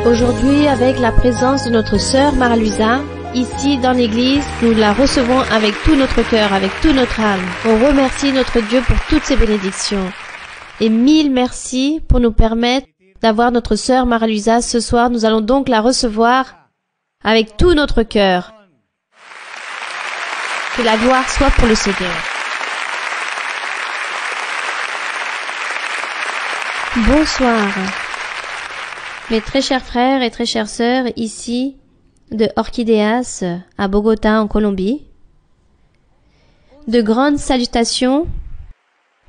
Aujourd'hui, avec la présence de notre sœur Mara-Luisa, ici dans l'église, nous la recevons avec tout notre cœur, avec toute notre âme. On remercie notre Dieu pour toutes ses bénédictions. Et mille merci pour nous permettre d'avoir notre sœur Mara-Luisa ce soir. Nous allons donc la recevoir avec tout notre cœur. Que la gloire soit pour le Seigneur. Bonsoir. Mes très chers frères et très chères sœurs, ici, de Orchideas, à Bogota, en Colombie. De grandes salutations,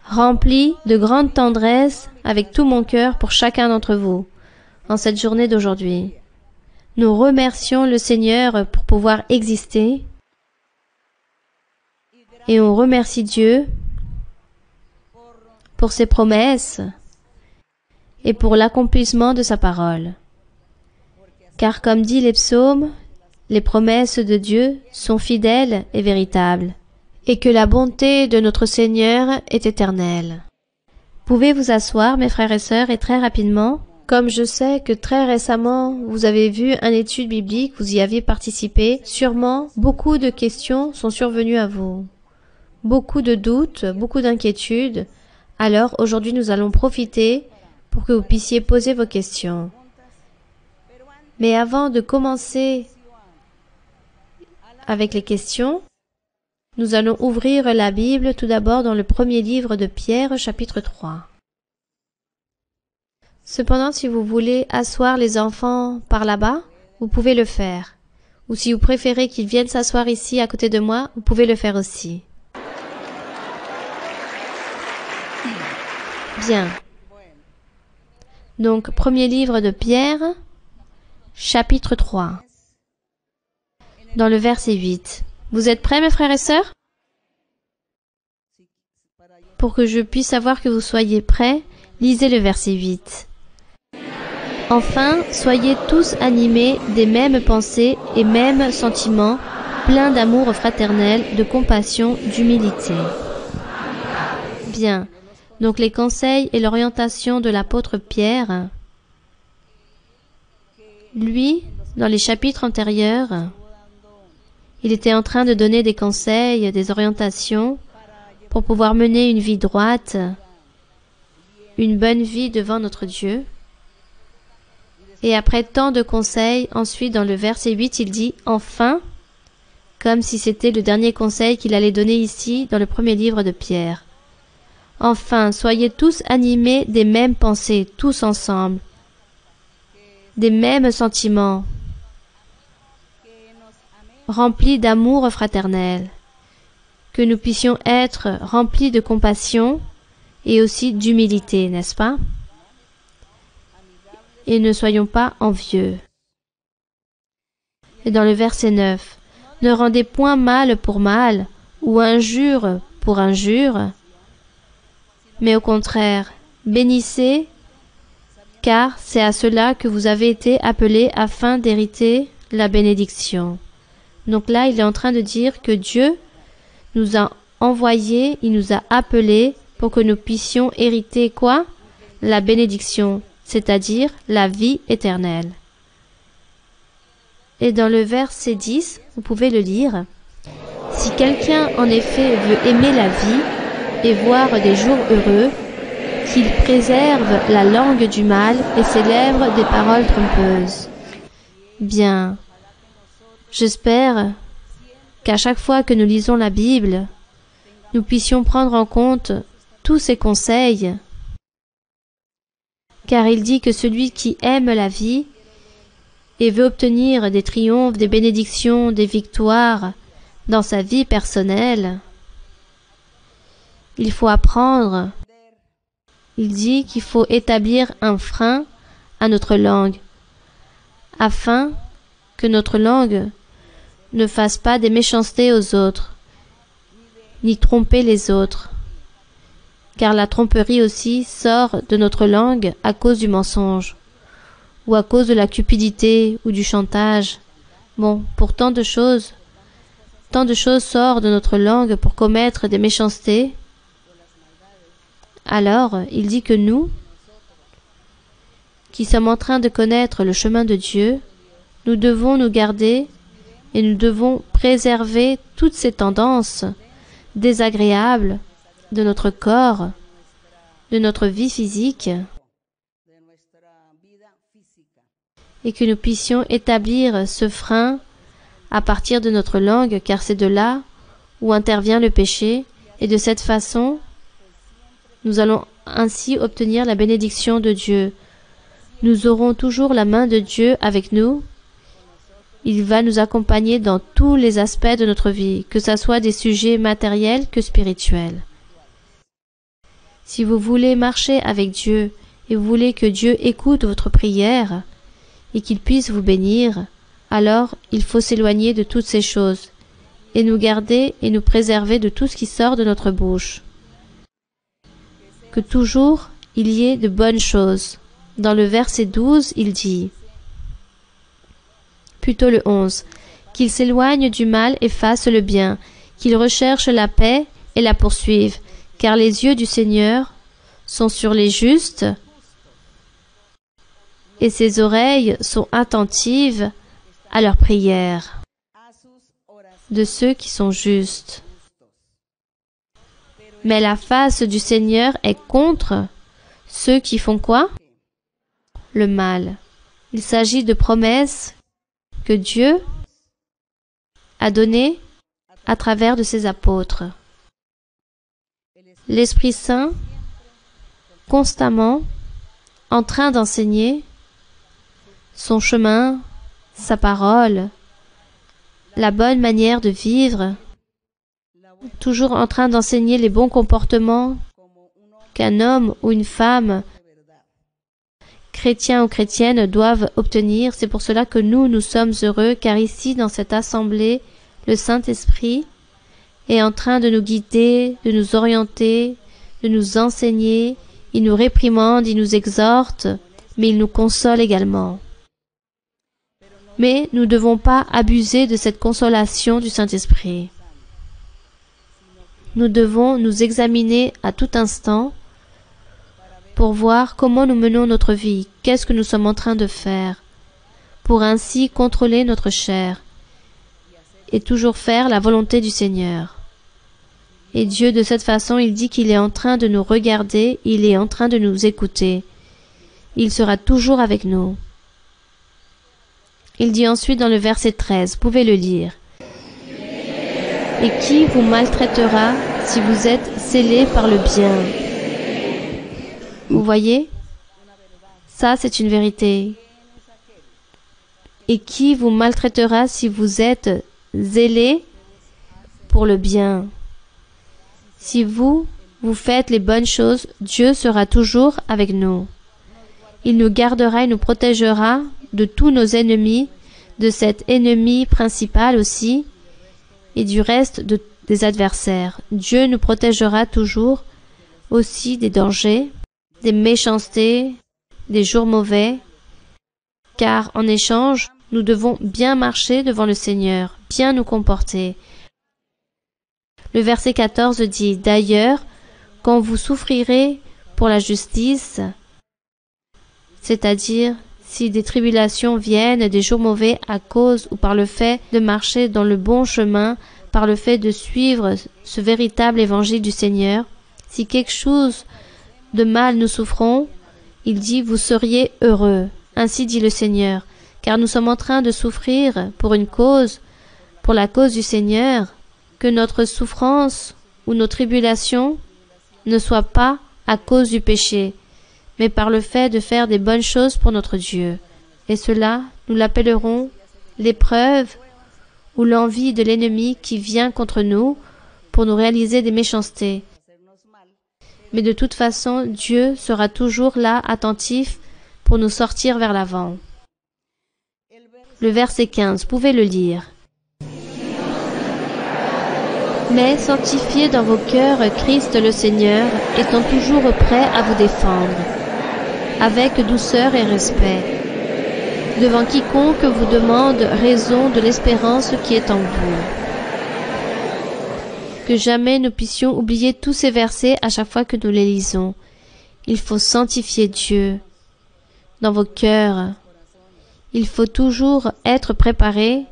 remplies de grande tendresse, avec tout mon cœur pour chacun d'entre vous, en cette journée d'aujourd'hui. Nous remercions le Seigneur pour pouvoir exister, et on remercie Dieu pour ses promesses, et pour l'accomplissement de sa parole. Car comme dit les psaumes, les promesses de Dieu sont fidèles et véritables, et que la bonté de notre Seigneur est éternelle. Pouvez vous asseoir, mes frères et sœurs, et très rapidement, comme je sais que très récemment vous avez vu une étude biblique, vous y avez participé, sûrement beaucoup de questions sont survenues à vous. Beaucoup de doutes, beaucoup d'inquiétudes. Alors aujourd'hui nous allons profiter pour que vous puissiez poser vos questions. Mais avant de commencer avec les questions, nous allons ouvrir la Bible tout d'abord dans le premier livre de Pierre, chapitre 3. Cependant, si vous voulez asseoir les enfants par là-bas, vous pouvez le faire. Ou si vous préférez qu'ils viennent s'asseoir ici à côté de moi, vous pouvez le faire aussi. Bien. Donc, premier livre de Pierre, chapitre 3, dans le verset 8. Vous êtes prêts, mes frères et sœurs? Pour que je puisse savoir que vous soyez prêts, lisez le verset 8. Enfin, soyez tous animés des mêmes pensées et mêmes sentiments, pleins d'amour fraternel, de compassion, d'humilité. Bien. Donc les conseils et l'orientation de l'apôtre Pierre, lui, dans les chapitres antérieurs, il était en train de donner des conseils, des orientations pour pouvoir mener une vie droite, une bonne vie devant notre Dieu. Et après tant de conseils, ensuite dans le verset 8, il dit « Enfin », comme si c'était le dernier conseil qu'il allait donner ici dans le premier livre de Pierre. Enfin, soyez tous animés des mêmes pensées, tous ensemble, des mêmes sentiments, remplis d'amour fraternel, que nous puissions être remplis de compassion et aussi d'humilité, n'est-ce pas? Et ne soyons pas envieux. Et dans le verset 9, ne rendez point mal pour mal ou injure pour injure, mais au contraire, bénissez, car c'est à cela que vous avez été appelés afin d'hériter la bénédiction. Donc là, il est en train de dire que Dieu nous a envoyés, il nous a appelés pour que nous puissions hériter quoi? La bénédiction, c'est-à-dire la vie éternelle. Et dans le verset 10, vous pouvez le lire. Si quelqu'un en effet veut aimer la vie, et voir des jours heureux, qu'il préserve la langue du mal et ses lèvres des paroles trompeuses. Bien, j'espère qu'à chaque fois que nous lisons la Bible, nous puissions prendre en compte tous ces conseils, car il dit que celui qui aime la vie et veut obtenir des triomphes, des bénédictions, des victoires dans sa vie personnelle, il faut apprendre. Il dit qu'il faut établir un frein à notre langue, afin que notre langue ne fasse pas des méchancetés aux autres, ni tromper les autres. Car la tromperie aussi sort de notre langue à cause du mensonge, ou à cause de la cupidité ou du chantage. Bon, pour tant de choses sortent de notre langue pour commettre des méchancetés. Alors, il dit que nous, qui sommes en train de connaître le chemin de Dieu, nous devons nous garder et nous devons préserver toutes ces tendances désagréables de notre corps, de notre vie physique, et que nous puissions établir ce frein à partir de notre langue, car c'est de là où intervient le péché, et de cette façon, nous allons ainsi obtenir la bénédiction de Dieu. Nous aurons toujours la main de Dieu avec nous. Il va nous accompagner dans tous les aspects de notre vie, que ce soit des sujets matériels que spirituels. Si vous voulez marcher avec Dieu et vous voulez que Dieu écoute votre prière et qu'il puisse vous bénir, alors il faut s'éloigner de toutes ces choses et nous garder et nous préserver de tout ce qui sort de notre bouche. Que toujours il y ait de bonnes choses. Dans le verset 12, il dit, plutôt le 11, qu'il s'éloigne du mal et fasse le bien, qu'il recherche la paix et la poursuive, car les yeux du Seigneur sont sur les justes et ses oreilles sont attentives à leurs prières de ceux qui sont justes. Mais la face du Seigneur est contre ceux qui font quoi? Le mal. Il s'agit de promesses que Dieu a données à travers de ses apôtres. L'Esprit Saint, constamment en train d'enseigner son chemin, sa parole, la bonne manière de vivre, toujours en train d'enseigner les bons comportements qu'un homme ou une femme, chrétien ou chrétienne, doivent obtenir. C'est pour cela que nous sommes heureux, car ici, dans cette assemblée, le Saint-Esprit est en train de nous guider, de nous orienter, de nous enseigner. Il nous réprimande, il nous exhorte, mais il nous console également. Mais nous ne devons pas abuser de cette consolation du Saint-Esprit. Nous devons nous examiner à tout instant pour voir comment nous menons notre vie, qu'est-ce que nous sommes en train de faire, pour ainsi contrôler notre chair et toujours faire la volonté du Seigneur. Et Dieu, de cette façon, il dit qu'il est en train de nous regarder, il est en train de nous écouter. Il sera toujours avec nous. Il dit ensuite dans le verset 13, vous pouvez le lire. Et qui vous maltraitera si vous êtes scellés par le bien? Vous voyez? Ça, c'est une vérité. Et qui vous maltraitera si vous êtes zélés pour le bien? Si vous faites les bonnes choses, Dieu sera toujours avec nous. Il nous gardera et nous protégera de tous nos ennemis, de cet ennemi principal aussi, et du reste des adversaires. Dieu nous protégera toujours aussi des dangers, des méchancetés, des jours mauvais, car en échange, nous devons bien marcher devant le Seigneur, bien nous comporter. Le verset 14 dit, « D'ailleurs, quand vous souffrirez pour la justice, c'est-à-dire si des tribulations viennent, des jours mauvais à cause ou par le fait de marcher dans le bon chemin, par le fait de suivre ce véritable évangile du Seigneur, si quelque chose de mal nous souffrons, il dit, vous seriez heureux. Ainsi dit le Seigneur, car nous sommes en train de souffrir pour une cause, pour la cause du Seigneur, que notre souffrance ou nos tribulations ne soient pas à cause du péché, mais par le fait de faire des bonnes choses pour notre Dieu. Et cela, nous l'appellerons l'épreuve ou l'envie de l'ennemi qui vient contre nous pour nous réaliser des méchancetés. Mais de toute façon, Dieu sera toujours là, attentif, pour nous sortir vers l'avant. Le verset 15, vous pouvez le lire. Mais sanctifiez dans vos cœurs Christ le Seigneur, étant toujours prêt à vous défendre, avec douceur et respect, devant quiconque vous demande raison de l'espérance qui est en vous. Que jamais nous puissions oublier tous ces versets à chaque fois que nous les lisons. Il faut sanctifier Dieu. dans vos cœurs. Il faut toujours être préparé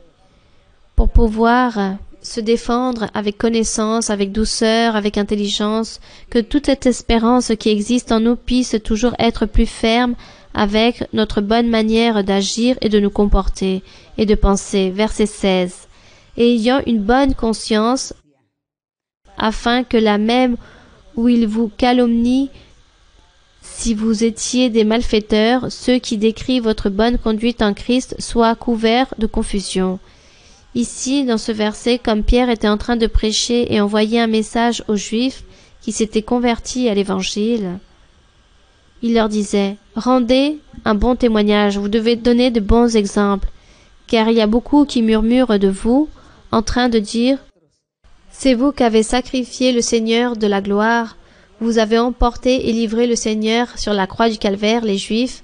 pour pouvoir se défendre avec connaissance, avec douceur, avec intelligence, que toute cette espérance qui existe en nous puisse toujours être plus ferme avec notre bonne manière d'agir et de nous comporter et de penser. Verset 16. Et ayant une bonne conscience, afin que là même où il vous calomnie, si vous étiez des malfaiteurs, ceux qui décrivent votre bonne conduite en Christ soient couverts de confusion. Ici, dans ce verset, comme Pierre était en train de prêcher et envoyer un message aux Juifs qui s'étaient convertis à l'Évangile, il leur disait « Rendez un bon témoignage, vous devez donner de bons exemples, car il y a beaucoup qui murmurent de vous, en train de dire « C'est vous qui avez sacrifié le Seigneur de la gloire, vous avez emporté et livré le Seigneur sur la croix du calvaire, les Juifs. »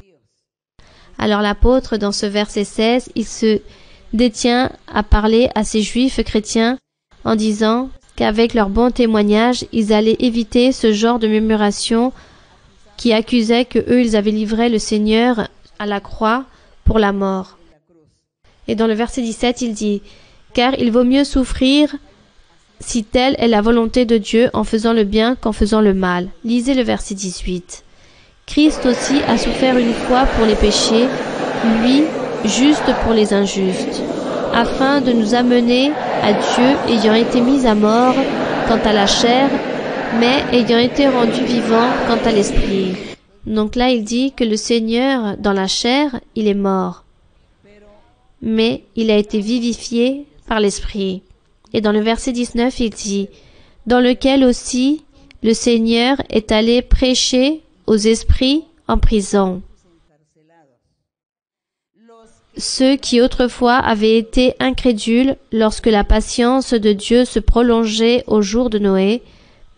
Alors l'apôtre, dans ce verset 16, il se détient à parler à ces Juifs chrétiens en disant qu'avec leur bon témoignage, ils allaient éviter ce genre de murmuration qui accusait que eux ils avaient livré le Seigneur à la croix pour la mort. Et dans le verset 17, il dit « Car il vaut mieux souffrir si telle est la volonté de Dieu en faisant le bien qu'en faisant le mal. » Lisez le verset 18. Christ aussi a souffert une fois pour les péchés, lui, juste pour les injustes, afin de nous amener à Dieu ayant été mis à mort quant à la chair, mais ayant été rendu vivant quant à l'esprit. Donc là, il dit que le Seigneur, dans la chair, il est mort, mais il a été vivifié par l'esprit. Et dans le verset 19, il dit « Dans lequel aussi le Seigneur est allé prêcher aux esprits en prison. » Ceux qui autrefois avaient été incrédules lorsque la patience de Dieu se prolongeait au jour de Noé,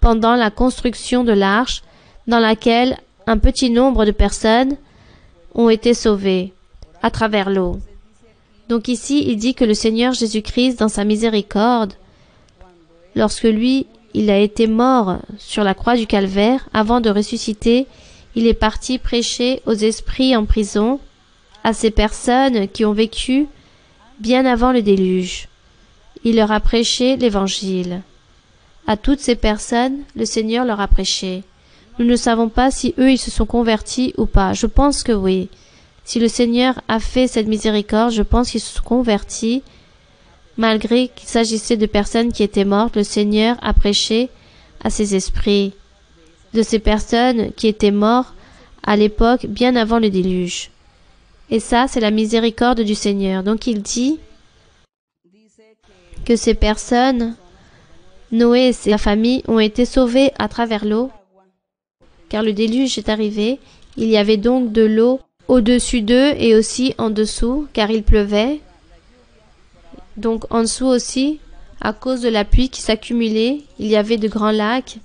pendant la construction de l'arche, dans laquelle un petit nombre de personnes ont été sauvées à travers l'eau. Donc ici, il dit que le Seigneur Jésus-Christ, dans sa miséricorde, lorsque lui, il a été mort sur la croix du calvaire, avant de ressusciter, il est parti prêcher aux esprits en prison, à ces personnes qui ont vécu bien avant le déluge. Il leur a prêché l'Évangile. À toutes ces personnes, le Seigneur leur a prêché. Nous ne savons pas si eux, ils se sont convertis ou pas. Je pense que oui. Si le Seigneur a fait cette miséricorde, je pense qu'ils se sont convertis. Malgré qu'il s'agissait de personnes qui étaient mortes, le Seigneur a prêché à ces esprits, de ces personnes qui étaient mortes à l'époque bien avant le déluge. Et ça, c'est la miséricorde du Seigneur. Donc il dit que ces personnes, Noé et sa famille, ont été sauvées à travers l'eau, car le déluge est arrivé. Il y avait donc de l'eau au-dessus d'eux et aussi en dessous, car il pleuvait. Donc en dessous aussi, à cause de la pluie qui s'accumulait, il y avait de grands lacs.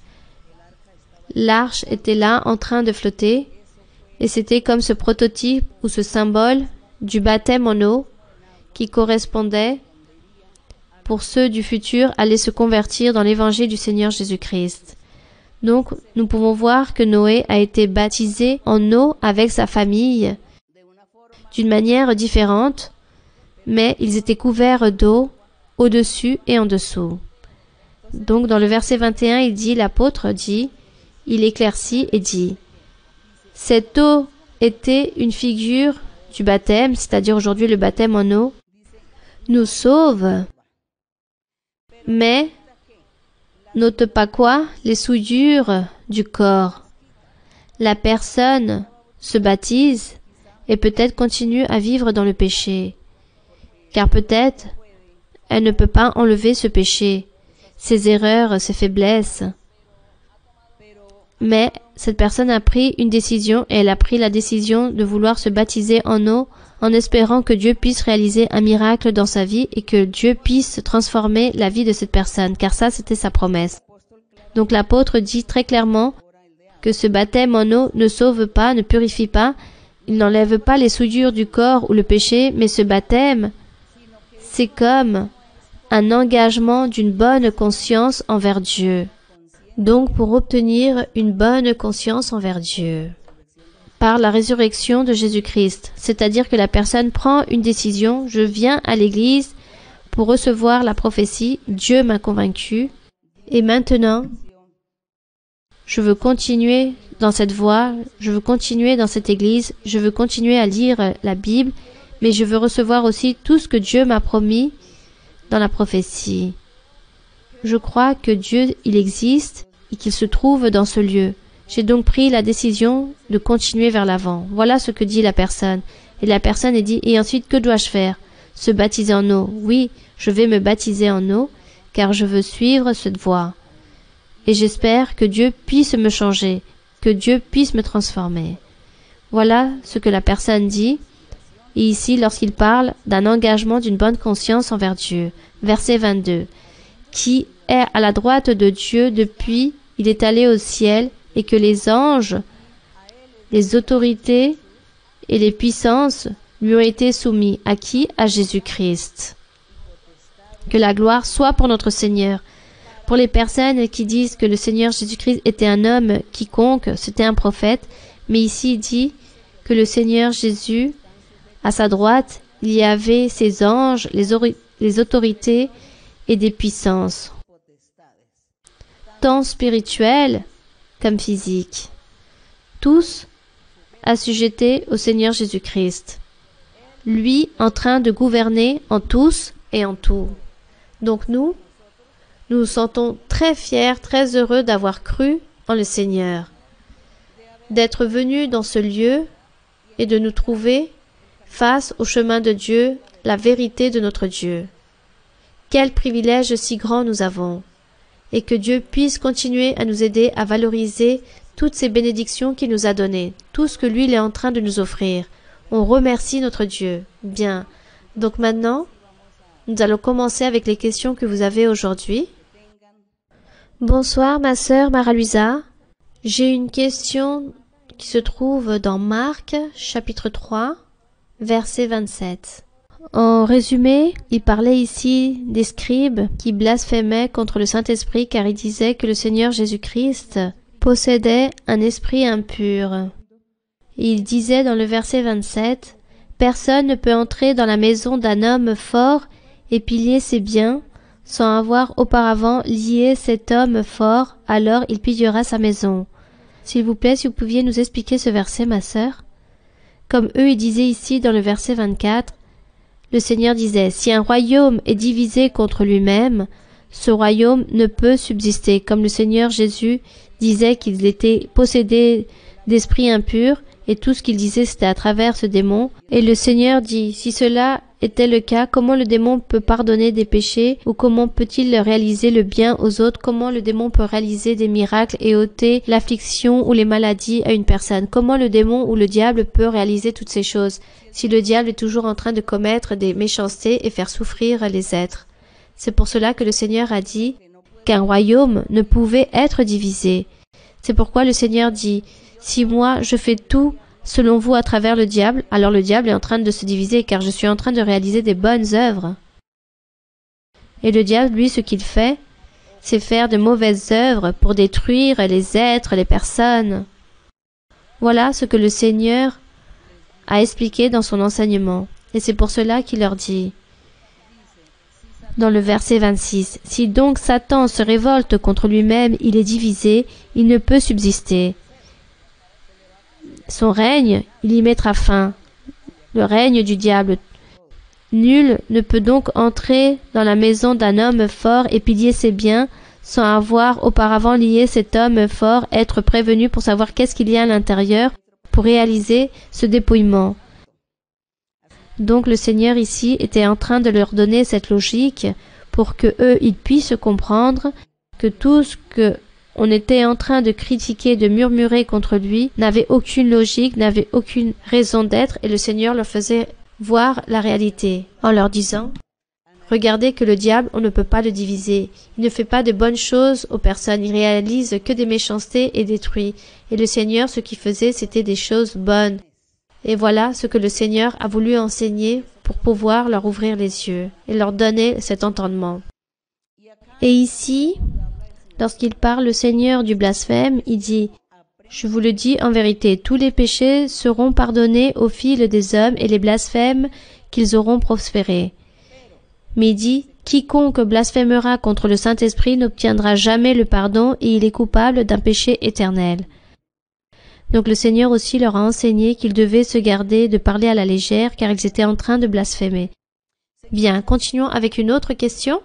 L'arche était là en train de flotter. Et c'était comme ce prototype ou ce symbole du baptême en eau qui correspondait pour ceux du futur allaient se convertir dans l'évangile du Seigneur Jésus-Christ. Donc, nous pouvons voir que Noé a été baptisé en eau avec sa famille d'une manière différente, mais ils étaient couverts d'eau au-dessus et en dessous. Donc, dans le verset 21, il dit, l'apôtre dit, il éclaircit et dit, cette eau était une figure du baptême, c'est-à-dire aujourd'hui le baptême en eau, nous sauve, mais n'ôte pas quoi? Les souillures du corps. La personne se baptise et peut-être continue à vivre dans le péché, car peut-être elle ne peut pas enlever ce péché, ses erreurs, ses faiblesses. Mais cette personne a pris une décision et elle a pris la décision de vouloir se baptiser en eau en espérant que Dieu puisse réaliser un miracle dans sa vie et que Dieu puisse transformer la vie de cette personne, car ça c'était sa promesse. Donc l'apôtre dit très clairement que ce baptême en eau ne sauve pas, ne purifie pas, il n'enlève pas les souillures du corps ou le péché, mais ce baptême, c'est comme un engagement d'une bonne conscience envers Dieu. Donc pour obtenir une bonne conscience envers Dieu. par la résurrection de Jésus-Christ. C'est-à-dire que la personne prend une décision, je viens à l'église pour recevoir la prophétie, Dieu m'a convaincu, et maintenant, je veux continuer dans cette voie, je veux continuer dans cette église, je veux continuer à lire la Bible, mais je veux recevoir aussi tout ce que Dieu m'a promis dans la prophétie. Je crois que Dieu, il existe et qu'il se trouve dans ce lieu. J'ai donc pris la décision de continuer vers l'avant. Voilà ce que dit la personne. Et la personne est dit, et ensuite, que dois-je faire? Se baptiser en eau. Oui, je vais me baptiser en eau, car je veux suivre cette voie. Et j'espère que Dieu puisse me changer, que Dieu puisse me transformer. Voilà ce que la personne dit. Et ici, lorsqu'il parle d'un engagement d'une bonne conscience envers Dieu. Verset 22. Qui est à la droite de Dieu depuis il est allé au ciel, et que les anges, les autorités et les puissances lui ont été soumis. À qui? À Jésus-Christ. Que la gloire soit pour notre Seigneur. Pour les personnes qui disent que le Seigneur Jésus-Christ était un homme quiconque, c'était un prophète, mais ici il dit que le Seigneur Jésus, à sa droite, il y avait ses anges, les autorités et des puissances, tant spirituelles comme physiques, tous assujettés au Seigneur Jésus-Christ, lui en train de gouverner en tous et en tout. Donc nous nous sentons très fiers, très heureux d'avoir cru en le Seigneur, d'être venus dans ce lieu et de nous trouver face au chemin de Dieu, la vérité de notre Dieu. Quel privilège si grand nous avons, et que Dieu puisse continuer à nous aider à valoriser toutes ces bénédictions qu'il nous a données, tout ce que lui il est en train de nous offrir. On remercie notre Dieu. Bien. Donc maintenant, nous allons commencer avec les questions que vous avez aujourd'hui. Bonsoir ma sœur Mara-Luisa. J'ai une question qui se trouve dans Marc, chapitre 3, verset 27. En résumé, il parlait ici des scribes qui blasphémaient contre le Saint-Esprit car ils disaient que le Seigneur Jésus-Christ possédait un esprit impur. Et il disait dans le verset 27, « Personne ne peut entrer dans la maison d'un homme fort et piller ses biens sans avoir auparavant lié cet homme fort, alors il pillera sa maison. » S'il vous plaît, si vous pouviez nous expliquer ce verset, ma sœur. Comme eux, ils disaient ici dans le verset 24, le Seigneur disait, « Si un royaume est divisé contre lui-même, ce royaume ne peut subsister. » Comme le Seigneur Jésus disait qu'il était possédé d'esprits impurs, et tout ce qu'il disait c'était à travers ce démon. Et le Seigneur dit, si cela était le cas, comment le démon peut pardonner des péchés, ou comment peut-il réaliser le bien aux autres? Comment le démon peut réaliser des miracles et ôter l'affliction ou les maladies à une personne? Comment le démon ou le diable peut réaliser toutes ces choses si le diable est toujours en train de commettre des méchancetés et faire souffrir les êtres? C'est pour cela que le Seigneur a dit qu'un royaume ne pouvait être divisé. C'est pourquoi le Seigneur dit, si moi je fais tout selon vous à travers le diable, alors le diable est en train de se diviser car je suis en train de réaliser des bonnes œuvres. Et le diable, lui, ce qu'il fait, c'est faire de mauvaises œuvres pour détruire les êtres, les personnes. Voilà ce que le Seigneur a expliqué dans son enseignement. Et c'est pour cela qu'il leur dit, dans le verset 26, « Si donc Satan se révolte contre lui-même, il est divisé, il ne peut subsister. Son règne, il y mettra fin. Le règne du diable. Nul ne peut donc entrer dans la maison d'un homme fort et piller ses biens sans avoir auparavant lié cet homme fort, être prévenu pour savoir qu'est-ce qu'il y a à l'intérieur pour réaliser ce dépouillement. » Donc le Seigneur ici était en train de leur donner cette logique pour que eux ils puissent comprendre que tout ce que on était en train de critiquer, de murmurer contre lui, n'avait aucune logique, n'avait aucune raison d'être, et le Seigneur leur faisait voir la réalité, en leur disant, « Regardez que le diable, on ne peut pas le diviser. Il ne fait pas de bonnes choses aux personnes, il réalise que des méchancetés et détruit. Et le Seigneur, ce qu'il faisait, c'était des choses bonnes. » Et voilà ce que le Seigneur a voulu enseigner pour pouvoir leur ouvrir les yeux et leur donner cet entendement. Et ici, lorsqu'il parle le Seigneur du blasphème, il dit Je vous le dis en vérité, tous les péchés seront pardonnés au fil des hommes et les blasphèmes qu'ils auront prospérés. Mais il dit, quiconque blasphémera contre le Saint-Esprit n'obtiendra jamais le pardon et il est coupable d'un péché éternel. Donc le Seigneur aussi leur a enseigné qu'ils devaient se garder de parler à la légère car ils étaient en train de blasphémer. Bien, continuons avec une autre question.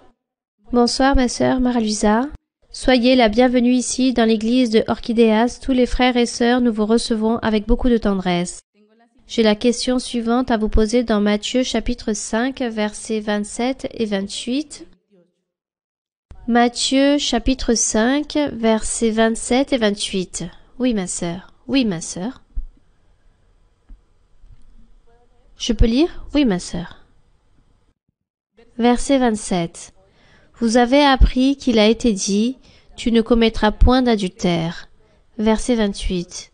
Bonsoir ma sœur Mara-Luisa. Soyez la bienvenue ici dans l'église de Orchidéas. Tous les frères et sœurs, nous vous recevons avec beaucoup de tendresse. J'ai la question suivante à vous poser dans Matthieu chapitre 5, versets 27 et 28. Matthieu chapitre 5, versets 27 et 28. Oui ma sœur. Oui ma sœur. Je peux lire? Oui ma sœur. Verset 27. Vous avez appris qu'il a été dit, tu ne commettras point d'adultère. Verset 28.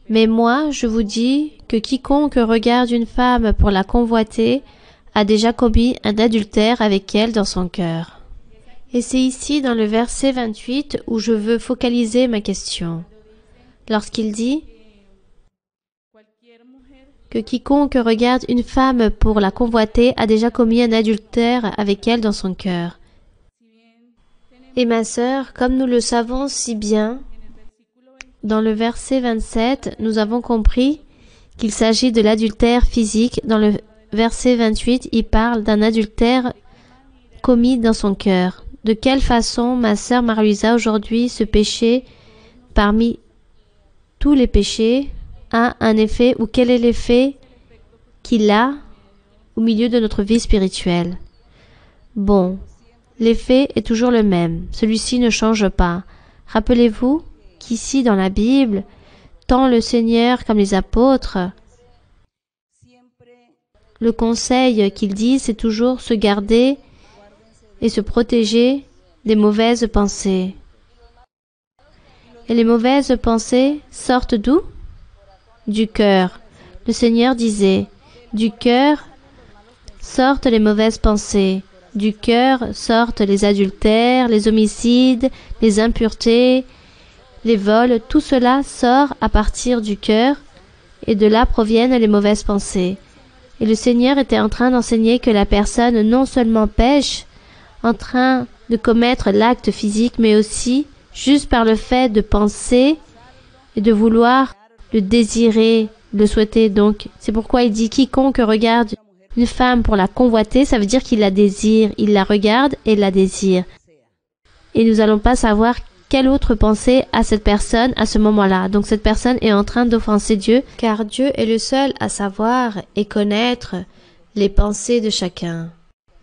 Mais moi, je vous dis que quiconque regarde une femme pour la convoiter a déjà commis un adultère avec elle dans son cœur. Et c'est ici dans le verset 28 où je veux focaliser ma question. Lorsqu'il dit que quiconque regarde une femme pour la convoiter a déjà commis un adultère avec elle dans son cœur. Et ma sœur, comme nous le savons si bien, dans le verset 27, nous avons compris qu'il s'agit de l'adultère physique. Dans le verset 28, il parle d'un adultère commis dans son cœur. De quelle façon, ma sœur Mara-Luisa, aujourd'hui, ce péché, parmi tous les péchés, a un effet, ou quel est l'effet qu'il a au milieu de notre vie spirituelle? Bon, l'effet est toujours le même. Celui-ci ne change pas. Rappelez-vous qu'ici dans la Bible, tant le Seigneur comme les apôtres, le conseil qu'ils disent, c'est toujours se garder et se protéger des mauvaises pensées. Et les mauvaises pensées sortent d'où? Du cœur. Le Seigneur disait, du cœur sortent les mauvaises pensées. Du cœur sortent les adultères, les homicides, les impuretés, les vols. Tout cela sort à partir du cœur et de là proviennent les mauvaises pensées. Et le Seigneur était en train d'enseigner que la personne non seulement pêche, en train de commettre l'acte physique, mais aussi juste par le fait de penser et de vouloir le désirer, le souhaiter. Donc, c'est pourquoi il dit quiconque regarde une femme pour la convoiter, ça veut dire qu'il la désire, il la regarde et la désire. Et nous n'allons pas savoir quelle autre pensée a cette personne à ce moment-là. Donc cette personne est en train d'offenser Dieu, car Dieu est le seul à savoir et connaître les pensées de chacun.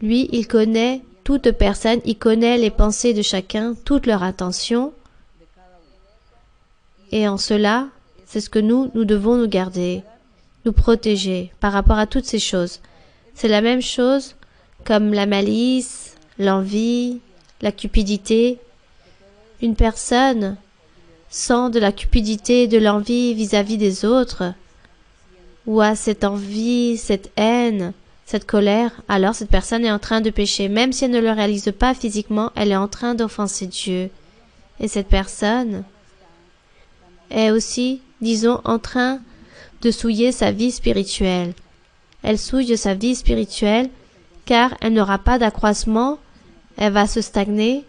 Lui, il connaît toute personne, il connaît les pensées de chacun, toutes leurs intentions. Et en cela, c'est ce que nous devons nous garder, nous protéger par rapport à toutes ces choses. C'est la même chose comme la malice, l'envie, la cupidité. Une personne sans de la cupidité et de l'envie vis-à-vis des autres, ou a cette envie, cette haine, cette colère, alors cette personne est en train de pécher. Même si elle ne le réalise pas physiquement, elle est en train d'offenser Dieu. Et cette personne est aussi, disons, en train de souiller sa vie spirituelle. Elle souille sa vie spirituelle car elle n'aura pas d'accroissement, elle va se stagner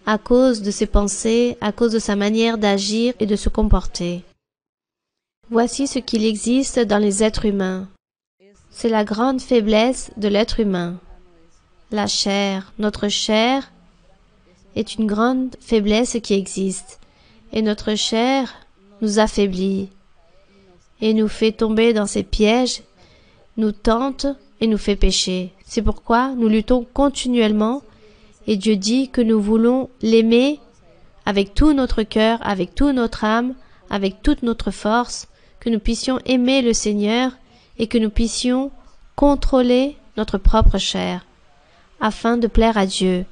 à cause de ses pensées, à cause de sa manière d'agir et de se comporter. Voici ce qu'il existe dans les êtres humains. C'est la grande faiblesse de l'être humain. La chair, notre chair est une grande faiblesse qui existe. Et notre chair nous affaiblit et nous fait tomber dans ses pièges, nous tente et nous fait pécher. C'est pourquoi nous luttons continuellement et Dieu dit que nous voulons l'aimer avec tout notre cœur, avec toute notre âme, avec toute notre force, que nous puissions aimer le Seigneur et que nous puissions contrôler notre propre chair afin de plaire à Dieu.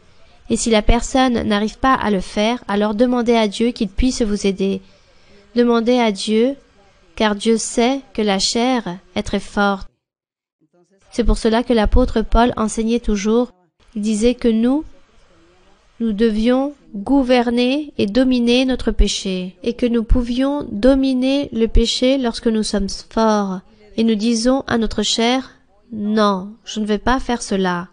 Et si la personne n'arrive pas à le faire, alors demandez à Dieu qu'il puisse vous aider. Demandez à Dieu, car Dieu sait que la chair est très forte. C'est pour cela que l'apôtre Paul enseignait toujours. Il disait que nous nous devions gouverner et dominer notre péché, et que nous pouvions dominer le péché lorsque nous sommes forts, et nous disons à notre chair, « Non, je ne vais pas faire cela.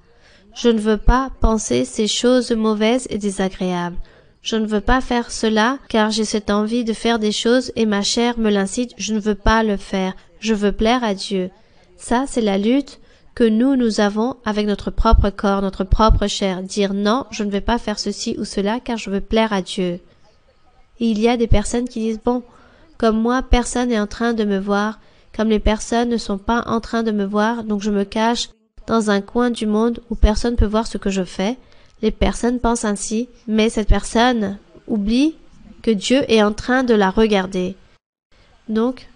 Je ne veux pas penser ces choses mauvaises et désagréables. Je ne veux pas faire cela car j'ai cette envie de faire des choses et ma chair me l'incite, je ne veux pas le faire. Je veux plaire à Dieu. » Ça, c'est la lutte que nous avons avec notre propre corps, notre propre chair. Dire non, je ne vais pas faire ceci ou cela car je veux plaire à Dieu. Et il y a des personnes qui disent, bon, comme moi, personne n'est en train de me voir, comme les personnes ne sont pas en train de me voir, donc je me cache dans un coin du monde où personne ne peut voir ce que je fais. Les personnes pensent ainsi, mais cette personne oublie que Dieu est en train de la regarder. Donc,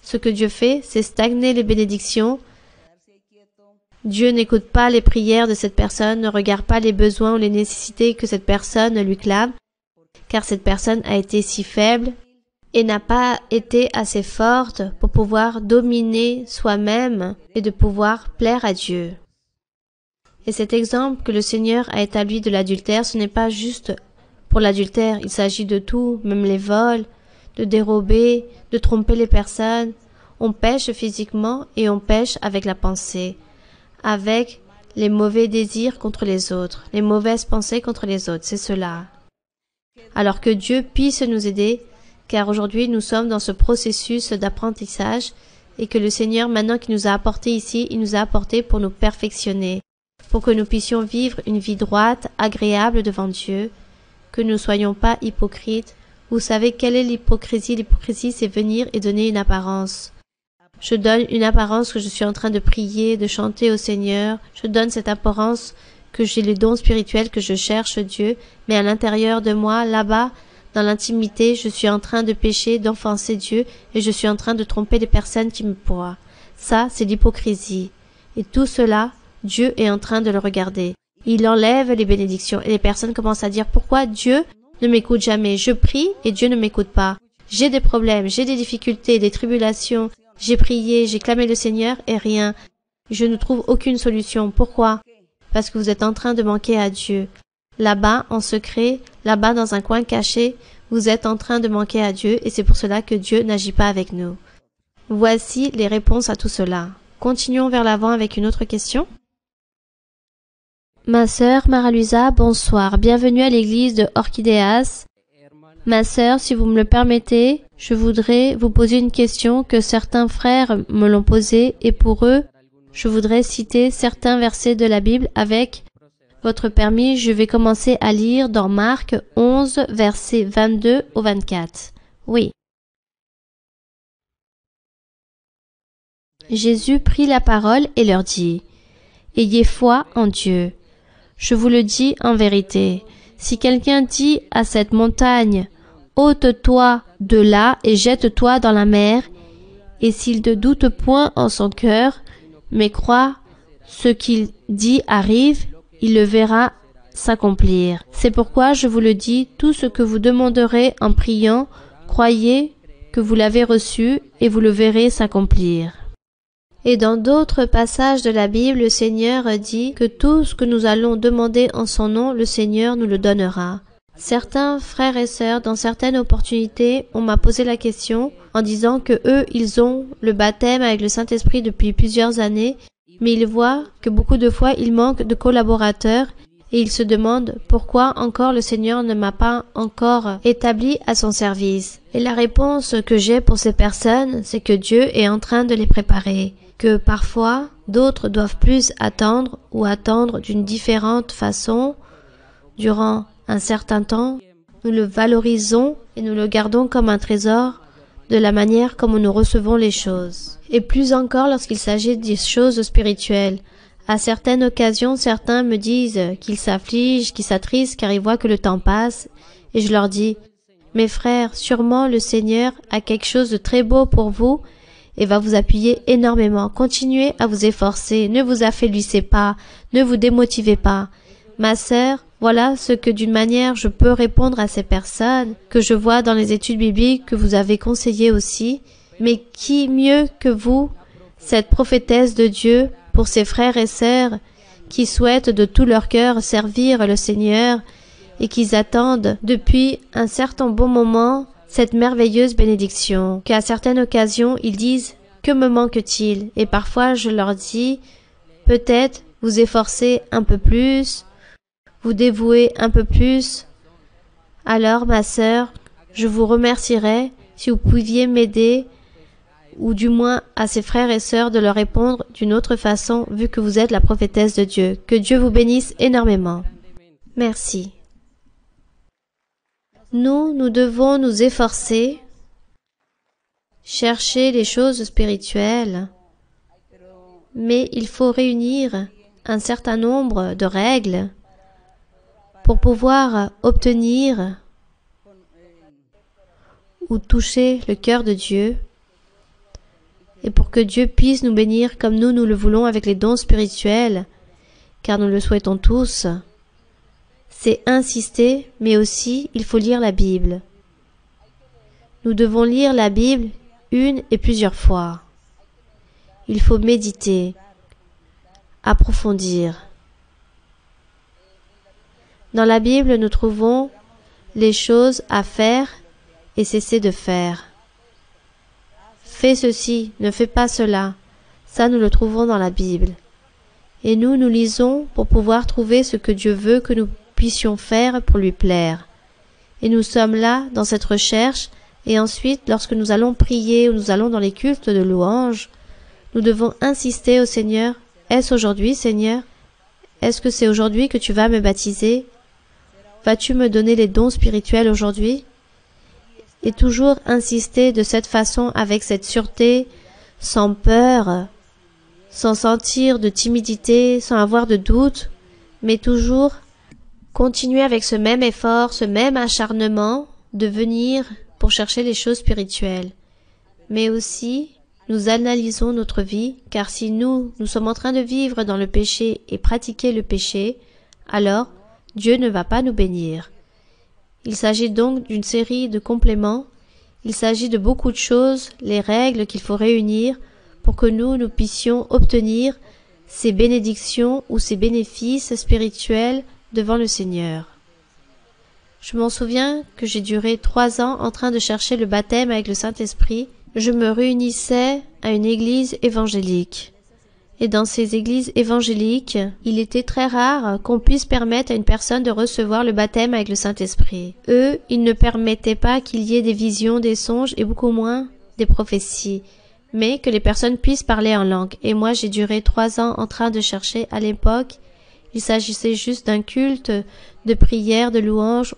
ce que Dieu fait, c'est stagner les bénédictions. Dieu n'écoute pas les prières de cette personne, ne regarde pas les besoins ou les nécessités que cette personne lui clame, car cette personne a été si faible et n'a pas été assez forte pour pouvoir dominer soi-même et de pouvoir plaire à Dieu. Et cet exemple que le Seigneur a établi de l'adultère, ce n'est pas juste pour l'adultère, il s'agit de tout, même les vols, de dérober, de tromper les personnes. On pêche physiquement et on pêche avec la pensée, avec les mauvais désirs contre les autres, les mauvaises pensées contre les autres, c'est cela. Alors que Dieu puisse nous aider, car aujourd'hui nous sommes dans ce processus d'apprentissage et que le Seigneur, maintenant qu'il nous a apporté ici, il nous a apporté pour nous perfectionner, pour que nous puissions vivre une vie droite, agréable devant Dieu, que nous ne soyons pas hypocrites. Vous savez quelle est l'hypocrisie? L'hypocrisie, c'est venir et donner une apparence. Je donne une apparence que je suis en train de prier, de chanter au Seigneur. Je donne cette apparence que j'ai les dons spirituels, que je cherche Dieu, mais à l'intérieur de moi, là-bas, dans l'intimité, je suis en train de pécher, d'offenser Dieu, et je suis en train de tromper les personnes qui me voient. Ça, c'est l'hypocrisie. Et tout cela, Dieu est en train de le regarder. Il enlève les bénédictions, et les personnes commencent à dire, pourquoi Dieu ne m'écoute jamais? Je prie et Dieu ne m'écoute pas. J'ai des problèmes, j'ai des difficultés, des tribulations. J'ai prié, j'ai clamé le Seigneur et rien. Je ne trouve aucune solution. Pourquoi? Parce que vous êtes en train de manquer à Dieu. Là-bas, en secret, là-bas dans un coin caché, vous êtes en train de manquer à Dieu et c'est pour cela que Dieu n'agit pas avec nous. Voici les réponses à tout cela. Continuons vers l'avant avec une autre question. Ma sœur Mara-Luisa, bonsoir. Bienvenue à l'église de Orchidéas. Ma sœur, si vous me le permettez, je voudrais vous poser une question que certains frères me l'ont posée et pour eux, je voudrais citer certains versets de la Bible avec votre permis. Je vais commencer à lire dans Marc 11, versets 22 au 24. Oui. Jésus prit la parole et leur dit, « Ayez foi en Dieu. Je vous le dis en vérité, si quelqu'un dit à cette montagne, « Ôte-toi de là et jette-toi dans la mer », et s'il ne doute point en son cœur, mais croit ce qu'il dit arrive, il le verra s'accomplir. C'est pourquoi je vous le dis, tout ce que vous demanderez en priant, croyez que vous l'avez reçu et vous le verrez s'accomplir. » Et dans d'autres passages de la Bible, le Seigneur dit que tout ce que nous allons demander en son nom, le Seigneur nous le donnera. Certains frères et sœurs, dans certaines opportunités, on m'a posé la question en disant que eux, ils ont le baptême avec le Saint-Esprit depuis plusieurs années, mais ils voient que beaucoup de fois, il manque de collaborateurs et ils se demandent pourquoi encore le Seigneur ne m'a pas encore établi à son service. Et la réponse que j'ai pour ces personnes, c'est que Dieu est en train de les préparer, que parfois, d'autres doivent plus attendre ou attendre d'une différente façon durant un certain temps. Nous le valorisons et nous le gardons comme un trésor de la manière comme nous recevons les choses. Et plus encore lorsqu'il s'agit des choses spirituelles. À certaines occasions, certains me disent qu'ils s'affligent, qu'ils s'attristent car ils voient que le temps passe. Et je leur dis, mes frères, sûrement le Seigneur a quelque chose de très beau pour vous et va vous appuyer énormément. Continuez à vous efforcer, ne vous affaiblissez pas, ne vous démotivez pas. Ma sœur, voilà ce que d'une manière je peux répondre à ces personnes que je vois dans les études bibliques que vous avez conseillées aussi. Mais qui mieux que vous, cette prophétesse de Dieu, pour ses frères et sœurs qui souhaitent de tout leur cœur servir le Seigneur et qu'ils attendent depuis un certain bon moment cette merveilleuse bénédiction, qu'à certaines occasions ils disent « Que me manque-t-il » et parfois je leur dis « Peut-être vous efforcez un peu plus, vous dévouez un peu plus. Alors, ma sœur, je vous remercierais si vous pouviez m'aider ou du moins à ses frères et sœurs de leur répondre d'une autre façon vu que vous êtes la prophétesse de Dieu. Que Dieu vous bénisse énormément. Merci. Nous devons nous efforcer, chercher les choses spirituelles, mais il faut réunir un certain nombre de règles pour pouvoir obtenir ou toucher le cœur de Dieu et pour que Dieu puisse nous bénir comme nous le voulons avec les dons spirituels, car nous le souhaitons tous. C'est insister, mais aussi il faut lire la Bible. Nous devons lire la Bible une et plusieurs fois. Il faut méditer, approfondir. Dans la Bible, nous trouvons les choses à faire et cesser de faire. Fais ceci, ne fais pas cela. Ça, nous le trouvons dans la Bible. Et nous lisons pour pouvoir trouver ce que Dieu veut que nous puissions faire pour lui plaire. Et nous sommes là dans cette recherche, et ensuite, lorsque nous allons prier ou nous allons dans les cultes de louange, nous devons insister au Seigneur. Est-ce aujourd'hui, Seigneur? Est-ce que c'est aujourd'hui que tu vas me baptiser? Vas-tu me donner les dons spirituels aujourd'hui? Et toujours insister de cette façon avec cette sûreté, sans peur, sans sentir de timidité, sans avoir de doute, mais toujours continuer avec ce même effort, ce même acharnement de venir pour chercher les choses spirituelles. Mais aussi, nous analysons notre vie, car si nous sommes en train de vivre dans le péché et pratiquer le péché, alors Dieu ne va pas nous bénir. Il s'agit donc d'une série de compléments. Il s'agit de beaucoup de choses, les règles qu'il faut réunir pour que nous puissions obtenir ces bénédictions ou ces bénéfices spirituels devant le Seigneur. Je m'en souviens que j'ai duré 3 ans en train de chercher le baptême avec le Saint-Esprit. Je me réunissais à une église évangélique. Et dans ces églises évangéliques, il était très rare qu'on puisse permettre à une personne de recevoir le baptême avec le Saint-Esprit. Eux, ils ne permettaient pas qu'il y ait des visions, des songes et beaucoup moins des prophéties, mais que les personnes puissent parler en langue. Et moi, j'ai duré 3 ans en train de chercher à l'époque. Il s'agissait juste d'un culte, de prière, de louange.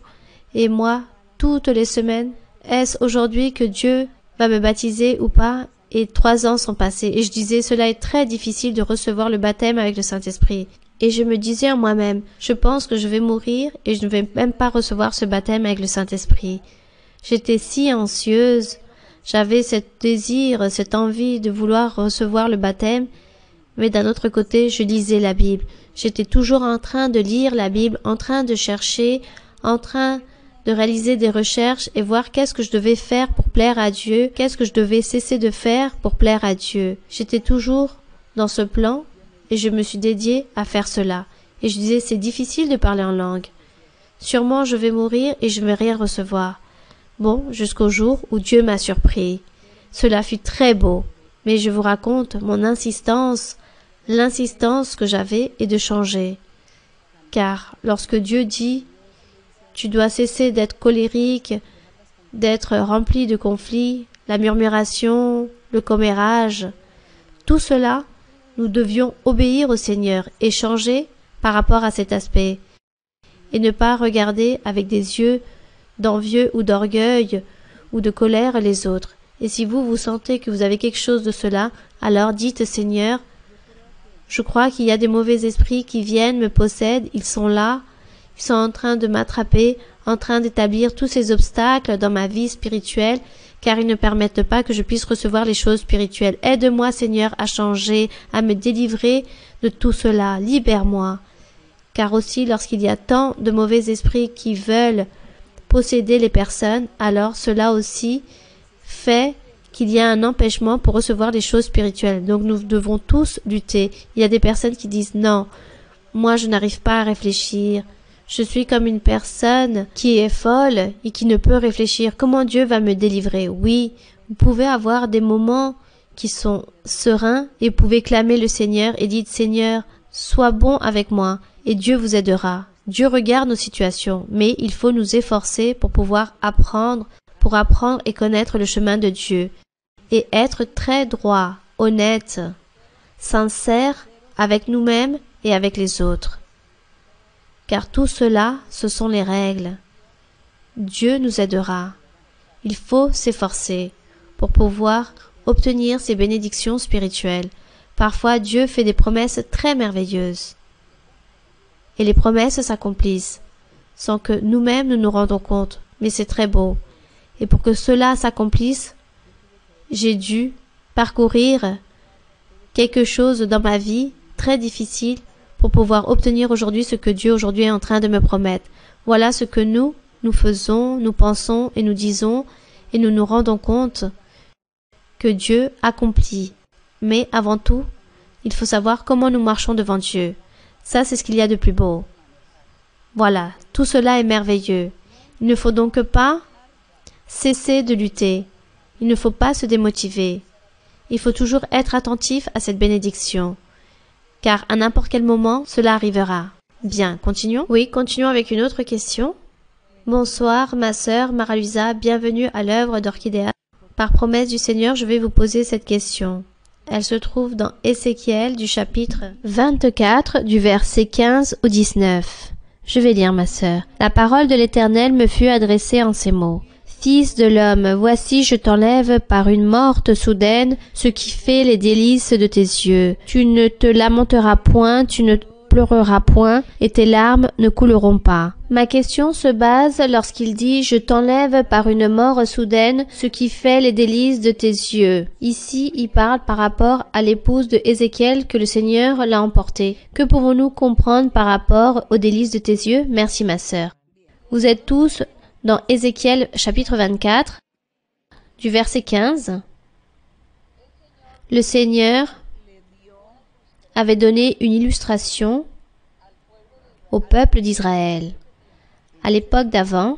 Et moi, toutes les semaines, est-ce aujourd'hui que Dieu va me baptiser ou pas? Et 3 ans sont passés, et je disais, cela est très difficile de recevoir le baptême avec le Saint-Esprit. Et je me disais en moi-même, je pense que je vais mourir et je ne vais même pas recevoir ce baptême avec le Saint-Esprit. J'étais si anxieuse, j'avais ce désir, cette envie de vouloir recevoir le baptême, mais d'un autre côté, je lisais la Bible. J'étais toujours en train de lire la Bible, en train de chercher, en train de réaliser des recherches et voir qu'est-ce que je devais faire pour plaire à Dieu, qu'est-ce que je devais cesser de faire pour plaire à Dieu. J'étais toujours dans ce plan et je me suis dédiée à faire cela. Et je disais, c'est difficile de parler en langue. Sûrement je vais mourir et je ne vais rien recevoir. Bon, jusqu'au jour où Dieu m'a surpris. Cela fut très beau, mais je vous raconte mon insistance, l'insistance que j'avais est de changer. Car lorsque Dieu dit tu dois cesser d'être colérique, d'être rempli de conflits, la murmuration, le commérage. Tout cela, nous devions obéir au Seigneur et changer par rapport à cet aspect. Et ne pas regarder avec des yeux d'envieux ou d'orgueil ou de colère les autres. Et si vous sentez que vous avez quelque chose de cela, alors dites Seigneur, je crois qu'il y a des mauvais esprits qui viennent, me possèdent, ils sont là, ils sont en train de m'attraper, en train d'établir tous ces obstacles dans ma vie spirituelle, car ils ne permettent pas que je puisse recevoir les choses spirituelles. Aide-moi, Seigneur, à changer, à me délivrer de tout cela. Libère-moi. Car aussi, lorsqu'il y a tant de mauvais esprits qui veulent posséder les personnes, alors cela aussi fait qu'il y a un empêchement pour recevoir les choses spirituelles. Donc nous devons tous lutter. Il y a des personnes qui disent non, moi je n'arrive pas à réfléchir. Je suis comme une personne qui est folle et qui ne peut réfléchir. Comment Dieu va me délivrer? Oui, vous pouvez avoir des moments qui sont sereins et vous pouvez clamer le Seigneur et dites Seigneur, sois bon avec moi et Dieu vous aidera. Dieu regarde nos situations, mais il faut nous efforcer pour pouvoir apprendre et connaître le chemin de Dieu et être très droit, honnête, sincère avec nous-mêmes et avec les autres. Car tout cela, ce sont les règles. Dieu nous aidera. Il faut s'efforcer pour pouvoir obtenir ces bénédictions spirituelles. Parfois, Dieu fait des promesses très merveilleuses. Et les promesses s'accomplissent, sans que nous-mêmes nous nous rendons compte. Mais c'est très beau. Et pour que cela s'accomplisse, j'ai dû parcourir quelque chose dans ma vie très difficile pour pouvoir obtenir aujourd'hui ce que Dieu aujourd'hui est en train de me promettre. Voilà ce que nous faisons, nous pensons et nous disons et nous nous rendons compte que Dieu accomplit. Mais avant tout, il faut savoir comment nous marchons devant Dieu. Ça, c'est ce qu'il y a de plus beau. Voilà, tout cela est merveilleux. Il ne faut donc pas cesser de lutter. Il ne faut pas se démotiver. Il faut toujours être attentif à cette bénédiction. Car à n'importe quel moment, cela arrivera. Bien, continuons. Oui, continuons avec une autre question. Bonsoir, ma sœur Mara-Luisa, bienvenue à l'œuvre d'Orchidea. Par promesse du Seigneur, je vais vous poser cette question. Elle se trouve dans Ézéchiel du chapitre 24 du verset 15 au 19. Je vais lire, ma sœur. La parole de l'Éternel me fut adressée en ces mots. Fils de l'homme, voici je t'enlève par une morte soudaine ce qui fait les délices de tes yeux. Tu ne te lamenteras point, tu ne pleureras point, et tes larmes ne couleront pas. Ma question se base lorsqu'il dit « Je t'enlève par une mort soudaine ce qui fait les délices de tes yeux ». Ici, il parle par rapport à l'épouse de Ézéchiel que le Seigneur l'a emportée. Que pouvons-nous comprendre par rapport aux délices de tes yeux? Merci, ma sœur. Vous êtes tous dans Ézéchiel chapitre 24, du verset 15. Le Seigneur avait donné une illustration au peuple d'Israël. À l'époque d'avant,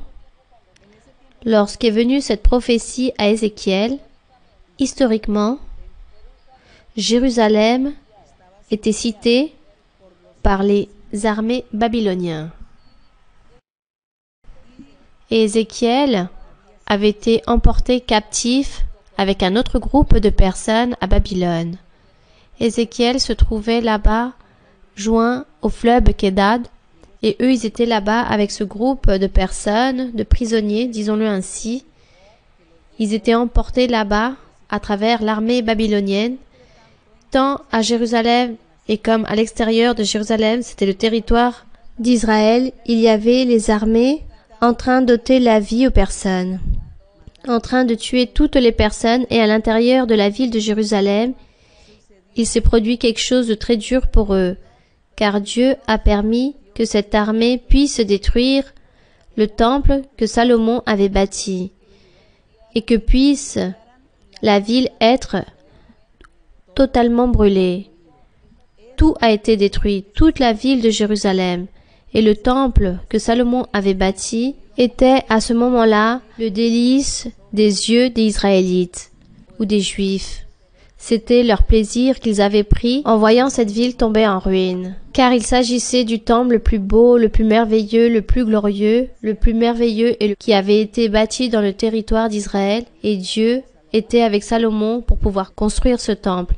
lorsqu'est venue cette prophétie à Ézéchiel, historiquement, Jérusalem était citée par les armées babyloniennes. Et Ézéchiel avait été emporté captif avec un autre groupe de personnes à Babylone. Ézéchiel se trouvait là-bas, joint au fleuve Kédad, et eux, ils étaient là-bas avec ce groupe de personnes, de prisonniers, disons-le ainsi. Ils étaient emportés là-bas à travers l'armée babylonienne, tant à Jérusalem et comme à l'extérieur de Jérusalem, c'était le territoire d'Israël, il y avait les armées en train d'ôter la vie aux personnes, en train de tuer toutes les personnes, et à l'intérieur de la ville de Jérusalem, il s'est produit quelque chose de très dur pour eux, car Dieu a permis que cette armée puisse détruire le temple que Salomon avait bâti, et que puisse la ville être totalement brûlée. Tout a été détruit, toute la ville de Jérusalem, et le temple que Salomon avait bâti était à ce moment-là le délice des yeux des Israélites ou des Juifs. C'était leur plaisir qu'ils avaient pris en voyant cette ville tomber en ruine. Car il s'agissait du temple le plus beau, le plus merveilleux, le plus glorieux, le plus merveilleux et qui avait été bâti dans le territoire d'Israël, et Dieu était avec Salomon pour pouvoir construire ce temple.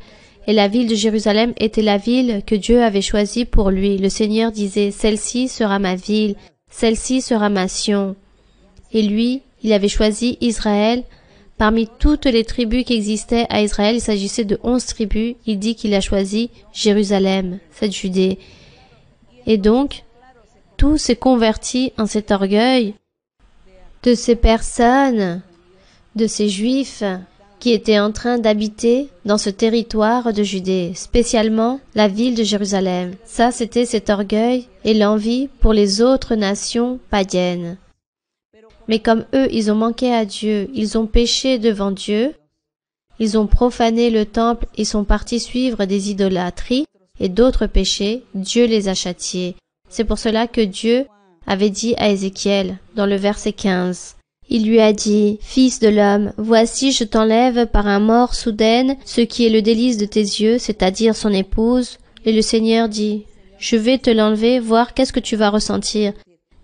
Et la ville de Jérusalem était la ville que Dieu avait choisie pour lui. Le Seigneur disait, celle-ci sera ma ville, celle-ci sera ma Sion. Et lui, il avait choisi Israël. Parmi toutes les tribus qui existaient à Israël, il s'agissait de 11 tribus. Il dit qu'il a choisi Jérusalem, cette Judée. Et donc, tout s'est converti en cet orgueil de ces personnes, de ces Juifs qui étaient en train d'habiter dans ce territoire de Judée, spécialement la ville de Jérusalem. Ça, c'était cet orgueil et l'envie pour les autres nations païennes. Mais comme eux, ils ont manqué à Dieu, ils ont péché devant Dieu, ils ont profané le temple, ils sont partis suivre des idolâtries et d'autres péchés, Dieu les a châtiés. C'est pour cela que Dieu avait dit à Ézéchiel, dans le verset 15. Il lui a dit, « Fils de l'homme, voici je t'enlève par un mort soudaine ce qui est le délice de tes yeux, c'est-à-dire son épouse. » Et le Seigneur dit, « Je vais te l'enlever, voir qu'est-ce que tu vas ressentir.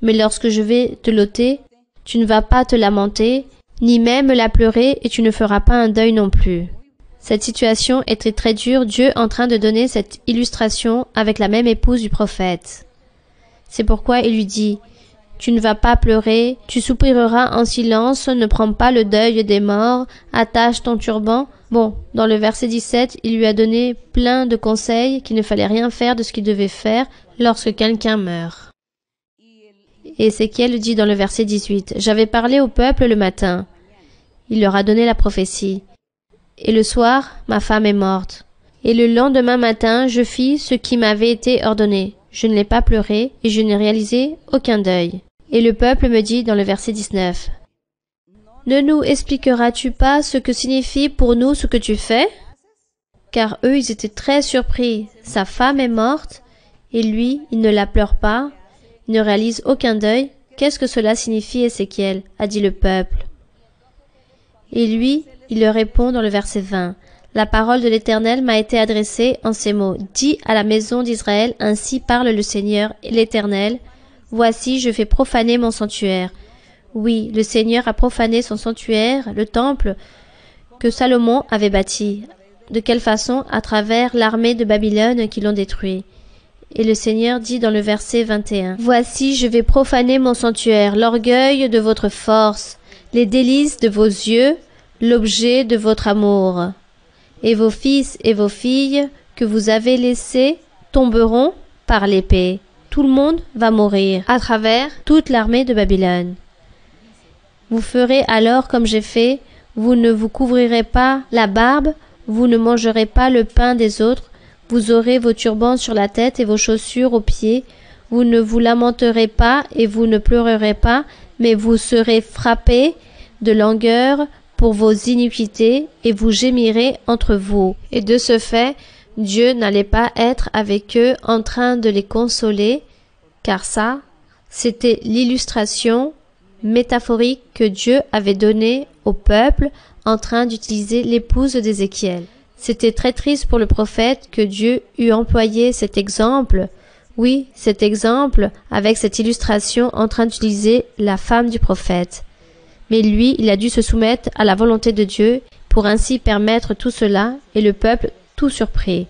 Mais lorsque je vais te l'ôter, tu ne vas pas te lamenter, ni même la pleurer, et tu ne feras pas un deuil non plus. » Cette situation était très dure, Dieu en train de donner cette illustration avec la même épouse du prophète. C'est pourquoi il lui dit, « Tu ne vas pas pleurer, tu soupireras en silence, ne prends pas le deuil des morts, attache ton turban. » Bon, dans le verset 17, il lui a donné plein de conseils qu'il ne fallait rien faire de ce qu'il devait faire lorsque quelqu'un meurt. Et Ézéchiel dit dans le verset 18, « J'avais parlé au peuple le matin. » Il leur a donné la prophétie. « Et le soir, ma femme est morte. Et le lendemain matin, je fis ce qui m'avait été ordonné. Je ne l'ai pas pleuré et je n'ai réalisé aucun deuil. » Et le peuple me dit dans le verset 19, « Ne nous expliqueras-tu pas ce que signifie pour nous ce que tu fais? » Car eux, ils étaient très surpris. Sa femme est morte et lui, il ne la pleure pas. Il ne réalise aucun deuil. Qu'est-ce que cela signifie, Ézéchiel? A dit le peuple. Et lui, il leur répond dans le verset 20. La parole de l'Éternel m'a été adressée en ces mots. Dis à la maison d'Israël, ainsi parle le Seigneur et l'Éternel. Voici, je fais profaner mon sanctuaire. Oui, le Seigneur a profané son sanctuaire, le temple que Salomon avait bâti. De quelle façon? À travers l'armée de Babylone qui l'ont détruit. Et le Seigneur dit dans le verset 21. Voici, je vais profaner mon sanctuaire, l'orgueil de votre force, les délices de vos yeux, l'objet de votre amour. Et vos fils et vos filles que vous avez laissés tomberont par l'épée. Tout le monde va mourir à travers toute l'armée de Babylone. Vous ferez alors comme j'ai fait, vous ne vous couvrirez pas la barbe, vous ne mangerez pas le pain des autres, vous aurez vos turbans sur la tête et vos chaussures aux pieds, vous ne vous lamenterez pas et vous ne pleurerez pas, mais vous serez frappés de langueur pour vos iniquités et vous gémirez entre vous. Et de ce fait, Dieu n'allait pas être avec eux en train de les consoler, car ça, c'était l'illustration métaphorique que Dieu avait donnée au peuple en train d'utiliser l'épouse d'Ézéchiel. C'était très triste pour le prophète que Dieu eût employé cet exemple, oui, cet exemple avec cette illustration en train d'utiliser la femme du prophète. Mais lui, il a dû se soumettre à la volonté de Dieu pour ainsi permettre tout cela et le peuple tout surpris.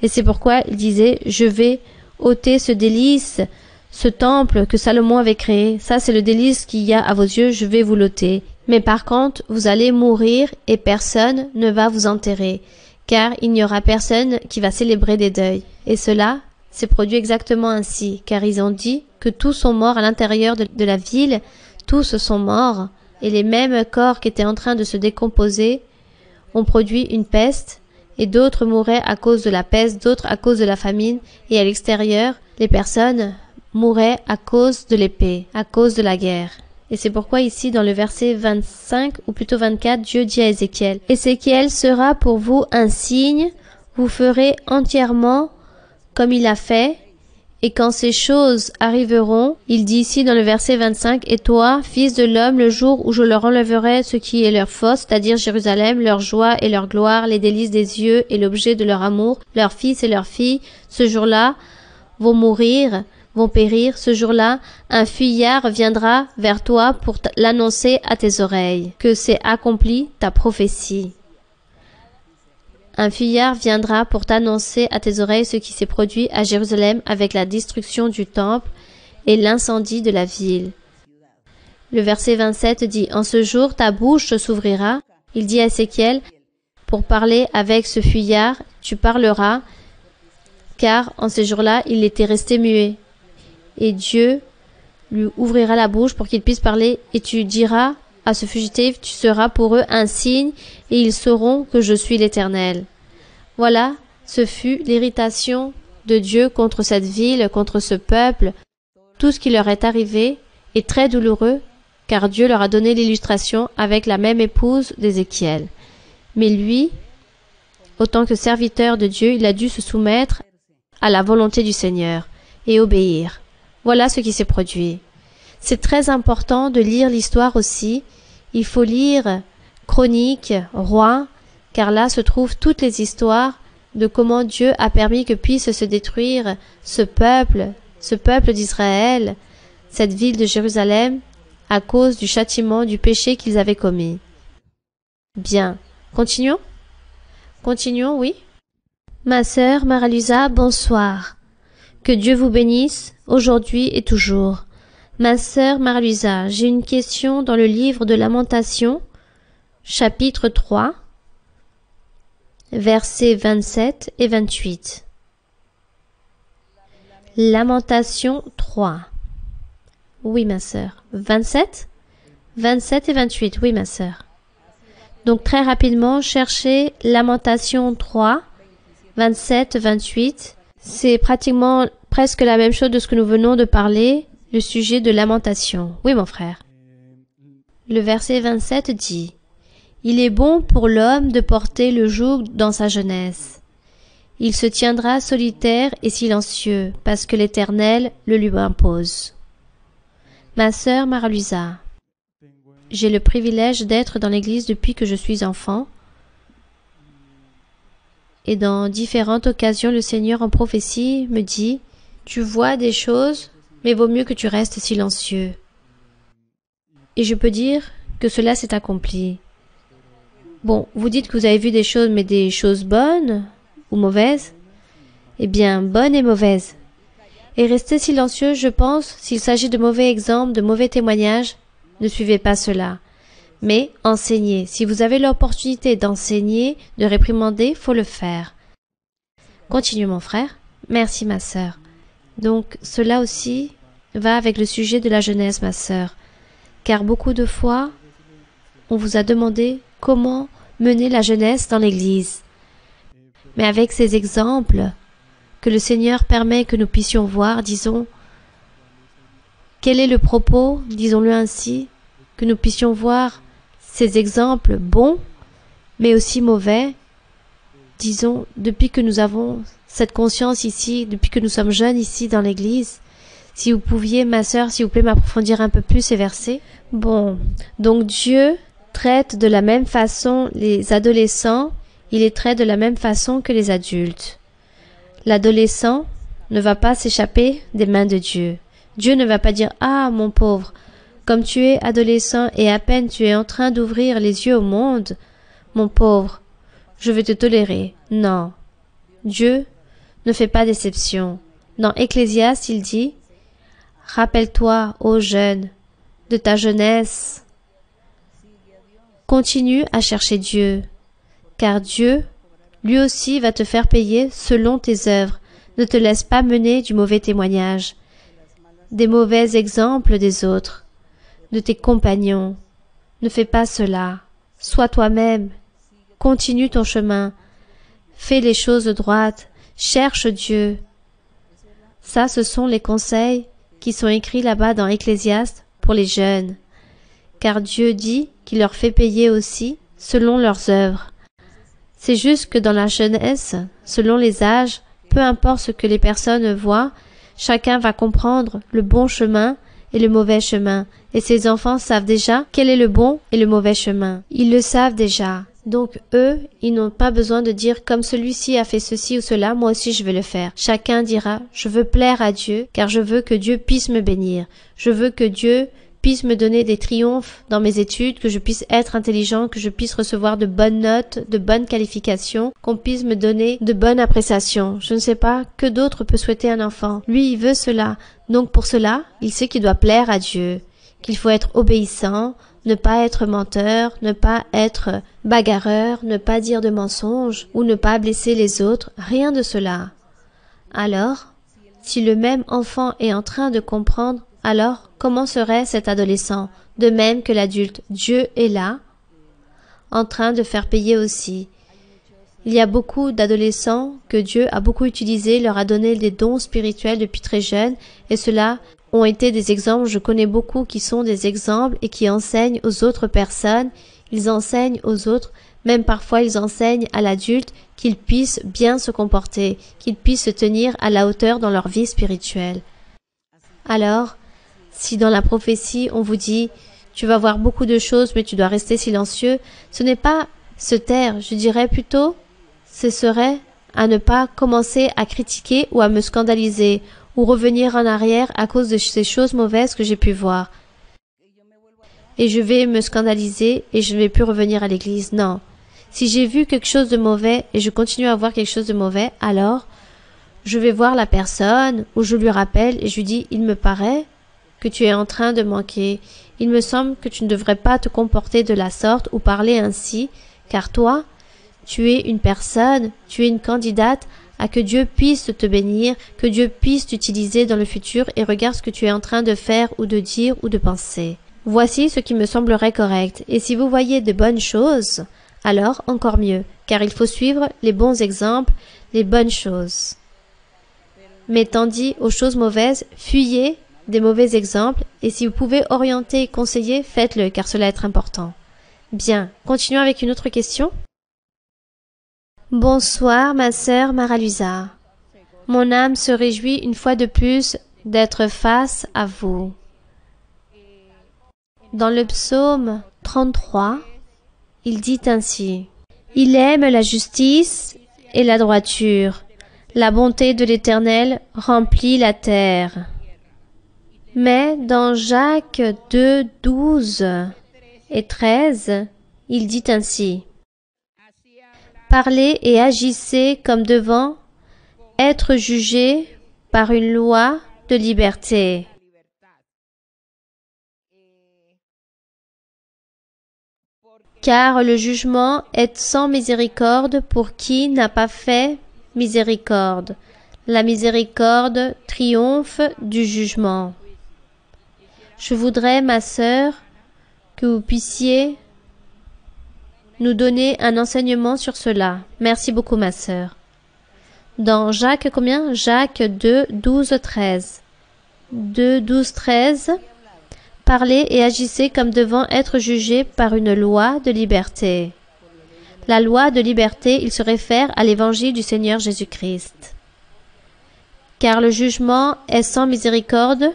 Et c'est pourquoi il disait, je vais ôter ce délice, ce temple que Salomon avait créé. Ça, c'est le délice qu'il y a à vos yeux, je vais vous l'ôter. Mais par contre, vous allez mourir et personne ne va vous enterrer, car il n'y aura personne qui va célébrer des deuils. Et cela s'est produit exactement ainsi, car ils ont dit que tous sont morts à l'intérieur de la ville, tous sont morts, et les mêmes corps qui étaient en train de se décomposer ont produit une peste, et d'autres mouraient à cause de la peste, d'autres à cause de la famine, et à l'extérieur, les personnes mouraient à cause de l'épée, à cause de la guerre. Et c'est pourquoi ici, dans le verset 25, ou plutôt 24, Dieu dit à Ézéchiel, « Ézéchiel sera pour vous un signe, vous ferez entièrement comme il a fait, et quand ces choses arriveront, il dit ici dans le verset 25, « Et toi, fils de l'homme, le jour où je leur enlèverai ce qui est leur force, c'est-à-dire Jérusalem, leur joie et leur gloire, les délices des yeux et l'objet de leur amour, leurs fils et leurs filles, ce jour-là vont mourir, vont périr. Ce jour-là, un fuyard viendra vers toi pour l'annoncer à tes oreilles, que c'est accompli ta prophétie. » Un fuyard viendra pour t'annoncer à tes oreilles ce qui s'est produit à Jérusalem avec la destruction du temple et l'incendie de la ville. Le verset 27 dit, « En ce jour, ta bouche s'ouvrira. » Il dit à Ézéchiel, « Pour parler avec ce fuyard, tu parleras, car en ces jours-là, il était resté muet. Et Dieu lui ouvrira la bouche pour qu'il puisse parler, et tu diras à ce fugitif, tu seras pour eux un signe, et ils sauront que je suis l'Éternel. » Voilà, ce fut l'irritation de Dieu contre cette ville, contre ce peuple. Tout ce qui leur est arrivé est très douloureux, car Dieu leur a donné l'illustration avec la même épouse d'Ézéchiel. Mais lui, autant que serviteur de Dieu, il a dû se soumettre à la volonté du Seigneur et obéir. Voilà ce qui s'est produit. C'est très important de lire l'histoire aussi. Il faut lire Chroniques, Rois, car là se trouvent toutes les histoires de comment Dieu a permis que puisse se détruire ce peuple d'Israël, cette ville de Jérusalem, à cause du châtiment du péché qu'ils avaient commis. Bien. Continuons? Continuons, oui? Ma sœur Maralusa, bonsoir. Que Dieu vous bénisse, aujourd'hui et toujours. Ma sœur Maralusa, j'ai une question dans le livre de Lamentations, chapitre 3, versets 27 et 28. Lamentation 3. Oui, ma sœur. 27? 27 et 28, oui, ma sœur. Donc, très rapidement, cherchez Lamentation 3, 27, 28. C'est pratiquement presque la même chose de ce que nous venons de parler, le sujet de lamentation. Oui, mon frère. Le verset 27 dit: Il est bon pour l'homme de porter le joug dans sa jeunesse. Il se tiendra solitaire et silencieux, parce que l'Éternel le lui impose. Ma sœur Maralusa, j'ai le privilège d'être dans l'Église depuis que je suis enfant, et dans différentes occasions, le Seigneur en prophétie me dit: Tu vois des choses, mais vaut mieux que tu restes silencieux. Et je peux dire que cela s'est accompli. Bon, vous dites que vous avez vu des choses, mais des choses bonnes ou mauvaises? Eh bien, bonnes et mauvaises. Et rester silencieux, je pense, s'il s'agit de mauvais exemples, de mauvais témoignages, ne suivez pas cela. Mais enseignez. Si vous avez l'opportunité d'enseigner, de réprimander, faut le faire. Continue, mon frère. Merci, ma sœur. Donc, cela aussi va avec le sujet de la jeunesse, ma sœur. Car beaucoup de fois, on vous a demandé comment mener la jeunesse dans l'Église. Mais avec ces exemples que le Seigneur permet que nous puissions voir, disons, quel est le propos, disons-le ainsi, que nous puissions voir ces exemples bons, mais aussi mauvais, disons, depuis que nous avons cette conscience ici, depuis que nous sommes jeunes ici dans l'Église. Si vous pouviez, ma sœur, s'il vous plaît, m'approfondir un peu plus ces versets. Bon, donc Dieu traite de la même façon les adolescents, il les traite de la même façon que les adultes. L'adolescent ne va pas s'échapper des mains de Dieu. Dieu ne va pas dire « Ah, mon pauvre, comme tu es adolescent et à peine tu es en train d'ouvrir les yeux au monde, mon pauvre, je vais te tolérer. » Non. Dieu ne fait pas d'exception. Dans Ecclésiaste, il dit « Rappelle-toi, ô jeune, de ta jeunesse. Continue à chercher Dieu, car Dieu, lui aussi, va te faire payer selon tes œuvres. Ne te laisse pas mener du mauvais témoignage, des mauvais exemples des autres, de tes compagnons. Ne fais pas cela. Sois toi-même. Continue ton chemin. Fais les choses droites. Cherche Dieu. Ça, ce sont les conseils qui sont écrits là-bas dans Ecclésiaste pour les jeunes. Car Dieu dit qu'il leur fait payer aussi selon leurs œuvres. C'est juste que dans la jeunesse, selon les âges, peu importe ce que les personnes voient, chacun va comprendre le bon chemin et le mauvais chemin. Et ces enfants savent déjà quel est le bon et le mauvais chemin. Ils le savent déjà. Donc eux, ils n'ont pas besoin de dire comme celui-ci a fait ceci ou cela, moi aussi je vais le faire. Chacun dira, je veux plaire à Dieu, car je veux que Dieu puisse me bénir. Je veux que Dieu puisse me donner des triomphes dans mes études, que je puisse être intelligent, que je puisse recevoir de bonnes notes, de bonnes qualifications, qu'on puisse me donner de bonnes appréciations. Je ne sais pas, que d'autre peut souhaiter un enfant? Lui, il veut cela. Donc pour cela, il sait qu'il doit plaire à Dieu, qu'il faut être obéissant, ne pas être menteur, ne pas être bagarreur, ne pas dire de mensonges ou ne pas blesser les autres, rien de cela. Alors, si le même enfant est en train de comprendre, alors comment serait cet adolescent? De même que l'adulte, Dieu est là, en train de faire payer aussi. Il y a beaucoup d'adolescents que Dieu a beaucoup utilisés, leur a donné des dons spirituels depuis très jeunes, et ceux-là ont été des exemples. Je connais beaucoup qui sont des exemples et qui enseignent aux autres personnes. Ils enseignent aux autres, même parfois ils enseignent à l'adulte qu'ils puissent bien se comporter, qu'ils puissent se tenir à la hauteur dans leur vie spirituelle. Alors, si dans la prophétie on vous dit « tu vas voir beaucoup de choses mais tu dois rester silencieux », ce n'est pas se taire, je dirais plutôt ce serait à ne pas commencer à critiquer ou à me scandaliser ou revenir en arrière à cause de ces choses mauvaises que j'ai pu voir. Et je vais me scandaliser et je ne vais plus revenir à l'église. Non. Si j'ai vu quelque chose de mauvais et je continue à voir quelque chose de mauvais, alors je vais voir la personne ou je lui rappelle et je lui dis « il me paraît que tu es en train de manquer. Il me semble que tu ne devrais pas te comporter de la sorte ou parler ainsi, car toi, tu es une personne, tu es une candidate à que Dieu puisse te bénir, que Dieu puisse t'utiliser dans le futur et regarde ce que tu es en train de faire ou de dire ou de penser. Voici ce qui me semblerait correct. Et si vous voyez de bonnes choses, alors encore mieux, car il faut suivre les bons exemples, les bonnes choses. Mais tandis aux choses mauvaises, fuyez des mauvais exemples, et si vous pouvez orienter et conseiller, faites-le, car cela est important. Bien, continuons avec une autre question. Bonsoir, ma sœur Maralusa. Mon âme se réjouit une fois de plus d'être face à vous. Dans le psaume 33, il dit ainsi « Il aime la justice et la droiture. La bonté de l'Éternel remplit la terre. » Mais dans Jacques 2, 12 et 13, il dit ainsi « Parlez et agissez comme devant être jugés par une loi de liberté. » Car le jugement est sans miséricorde pour qui n'a pas fait miséricorde. La miséricorde triomphe du jugement. Je voudrais, ma sœur, que vous puissiez nous donner un enseignement sur cela. Merci beaucoup, ma sœur. Dans Jacques, combien? Jacques 2, 12, 13. 2, 12, 13. Parlez et agissez comme devant être jugés par une loi de liberté. La loi de liberté, il se réfère à l'évangile du Seigneur Jésus-Christ. Car le jugement est sans miséricorde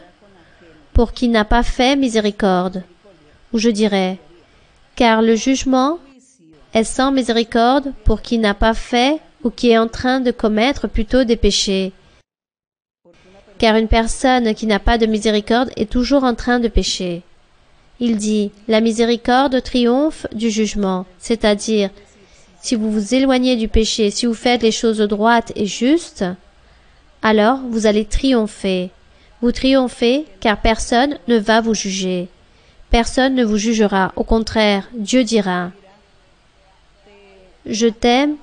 pour qui n'a pas fait miséricorde. Ou je dirais, car le jugement est sans miséricorde pour qui n'a pas fait ou qui est en train de commettre plutôt des péchés. Car une personne qui n'a pas de miséricorde est toujours en train de pécher. Il dit, la miséricorde triomphe du jugement, c'est-à-dire, si vous vous éloignez du péché, si vous faites les choses droites et justes, alors vous allez triompher. Vous triomphez car personne ne va vous juger. Personne ne vous jugera. Au contraire, Dieu dira, « Je t'aime,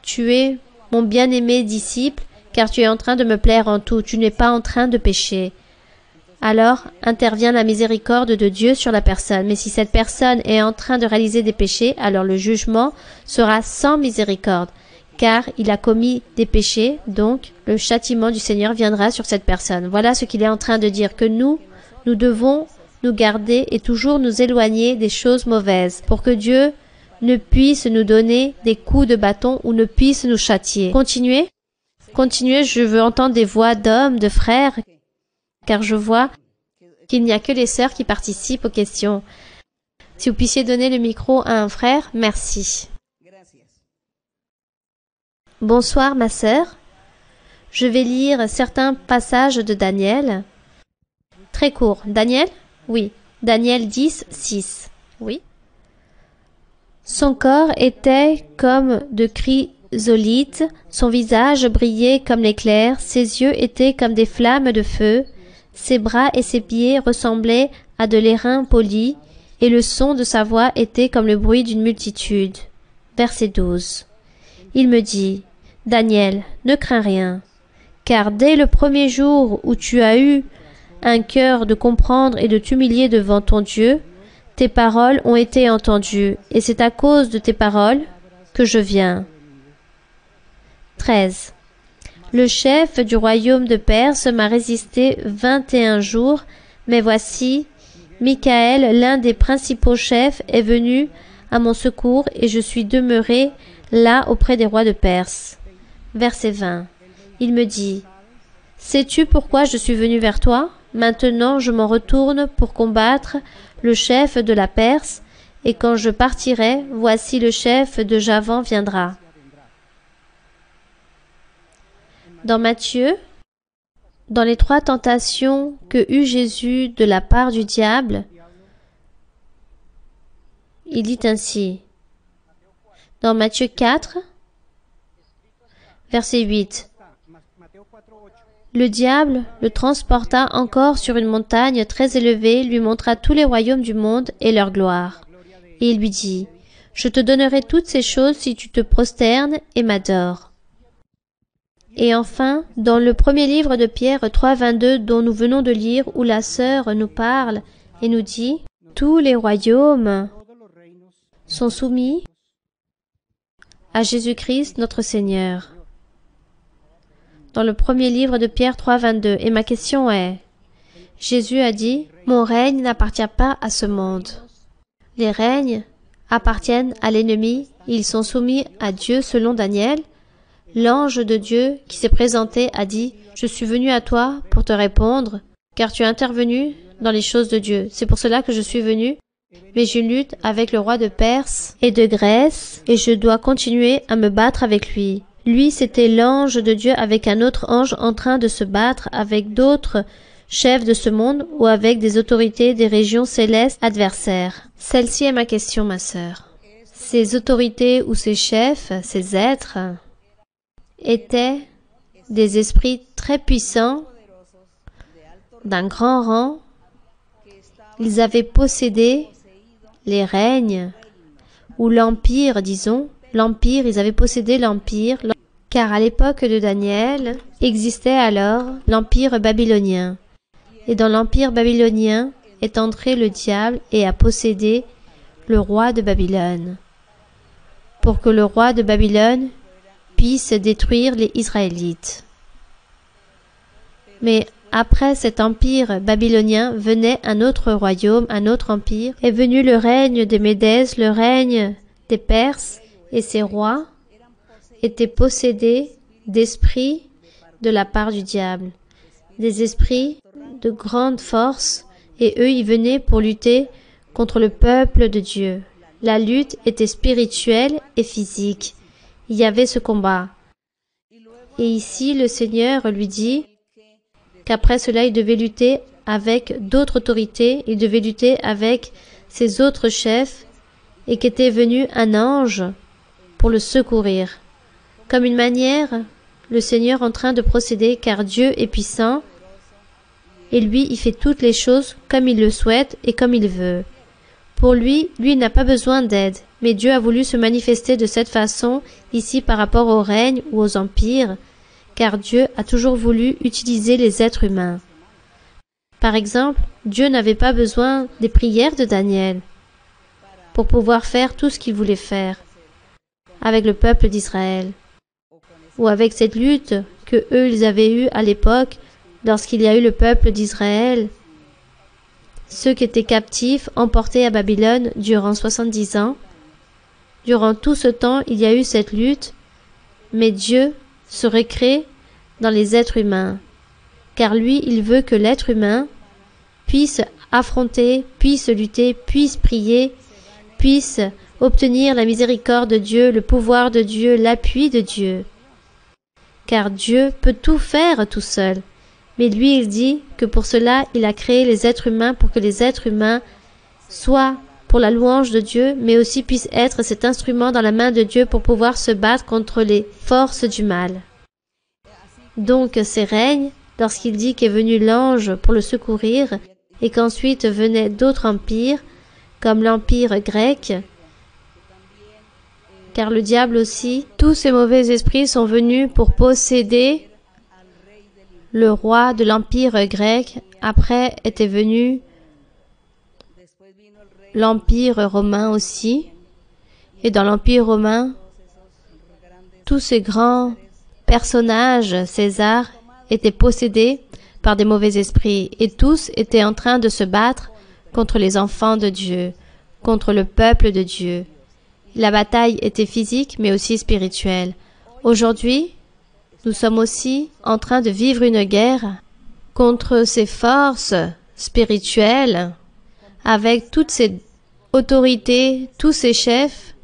tu es mon bien-aimé disciple, car tu es en train de me plaire en tout, tu n'es pas en train de pécher. » Alors intervient la miséricorde de Dieu sur la personne. Mais si cette personne est en train de réaliser des péchés, alors le jugement sera sans miséricorde, car il a commis des péchés, donc le châtiment du Seigneur viendra sur cette personne. Voilà ce qu'il est en train de dire, que nous devons nous garder et toujours nous éloigner des choses mauvaises, pour que Dieu ne puisse nous donner des coups de bâton ou ne puisse nous châtier. Continuez. Continuez, je veux entendre des voix d'hommes, de frères, car je vois qu'il n'y a que les sœurs qui participent aux questions. Si vous puissiez donner le micro à un frère, merci. Bonsoir, ma sœur. Je vais lire certains passages de Daniel. Très court. Daniel? Oui. Daniel 10, 6. Oui. Son corps était comme de chrysolite, son visage brillait comme l'éclair, ses yeux étaient comme des flammes de feu, ses bras et ses pieds ressemblaient à de l'airain poli, et le son de sa voix était comme le bruit d'une multitude. Verset 12. Il me dit, « Daniel, ne crains rien, car dès le premier jour où tu as eu un cœur de comprendre et de t'humilier devant ton Dieu, tes paroles ont été entendues, et c'est à cause de tes paroles que je viens. » 13. Le chef du royaume de Perse m'a résisté 21 jours, mais voici, Michaël, l'un des principaux chefs, est venu à mon secours, et je suis demeuré là auprès des rois de Perse. Verset 20. Il me dit, « Sais-tu pourquoi je suis venu vers toi? Maintenant je m'en retourne pour combattre le chef de la Perse, et quand je partirai, voici le chef de Javan viendra. Dans Matthieu, dans les 3 tentations que eut Jésus de la part du diable, il dit ainsi, dans Matthieu 4, verset 8, le diable le transporta encore sur une montagne très élevée, lui montra tous les royaumes du monde et leur gloire. Et il lui dit, je te donnerai toutes ces choses si tu te prosternes et m'adores. Et enfin, dans le premier livre de Pierre 3,22 dont nous venons de lire, où la sœur nous parle et nous dit, tous les royaumes sont soumis à Jésus-Christ notre Seigneur. Dans le premier livre de Pierre 3,22. Et ma question est, Jésus a dit, mon règne n'appartient pas à ce monde. Les règnes appartiennent à l'ennemi, ils sont soumis à Dieu selon Daniel. L'ange de Dieu qui s'est présenté a dit, je suis venu à toi pour te répondre, car tu es intervenu dans les choses de Dieu. C'est pour cela que je suis venu, mais je lutte avec le roi de Perse et de Grèce, et je dois continuer à me battre avec lui. Lui, c'était l'ange de Dieu avec un autre ange en train de se battre avec d'autres chefs de ce monde ou avec des autorités des régions célestes adversaires. Celle-ci est ma question, ma sœur. Ces autorités ou ces chefs, ces êtres, étaient des esprits très puissants, d'un grand rang. Ils avaient possédé les règnes ou l'empire, disons. L'empire, ils avaient possédé l'empire, car à l'époque de Daniel existait alors l'empire babylonien. Et dans l'empire babylonien est entré le diable et a possédé le roi de Babylone, pour que le roi de Babylone puisse détruire les Israélites. Mais après cet empire babylonien venait un autre royaume, un autre empire, est venu le règne des Médès, le règne des Perses, et ces rois étaient possédés d'esprits de la part du diable, des esprits de grande force, et eux y venaient pour lutter contre le peuple de Dieu. La lutte était spirituelle et physique. Il y avait ce combat. Et ici, le Seigneur lui dit qu'après cela, il devait lutter avec d'autres autorités, il devait lutter avec ses autres chefs, et qu'était venu un ange pour le secourir. Comme une manière, le Seigneur en train de procéder, car Dieu est puissant, et lui, il fait toutes les choses comme il le souhaite et comme il veut. Pour lui, il n'a pas besoin d'aide, mais Dieu a voulu se manifester de cette façon ici par rapport au règne ou aux empires, car Dieu a toujours voulu utiliser les êtres humains. Par exemple, Dieu n'avait pas besoin des prières de Daniel pour pouvoir faire tout ce qu'il voulait faire avec le peuple d'Israël, ou avec cette lutte que eux ils avaient eue à l'époque lorsqu'il y a eu le peuple d'Israël, ceux qui étaient captifs emportés à Babylone durant 70 ans. Durant tout ce temps, il y a eu cette lutte, mais Dieu se recrée dans les êtres humains, car lui, il veut que l'être humain puisse affronter, puisse lutter, puisse prier, puisse obtenir la miséricorde de Dieu, le pouvoir de Dieu, l'appui de Dieu. Car Dieu peut tout faire tout seul. Mais lui, il dit que pour cela, il a créé les êtres humains pour que les êtres humains soient pour la louange de Dieu, mais aussi puissent être cet instrument dans la main de Dieu pour pouvoir se battre contre les forces du mal. Donc, ces règnes, lorsqu'il dit qu'est venu l'ange pour le secourir, et qu'ensuite venaient d'autres empires, comme l'empire grec, car le diable aussi, tous ces mauvais esprits sont venus pour posséder le roi de l'empire grec. Après était venu l'empire romain aussi, et dans l'empire romain, tous ces grands personnages, César, étaient possédés par des mauvais esprits, et tous étaient en train de se battre contre les enfants de Dieu, contre le peuple de Dieu. La bataille était physique, mais aussi spirituelle. Aujourd'hui, nous sommes aussi en train de vivre une guerre contre ces forces spirituelles, avec toutes ces autorités, tous ces chefs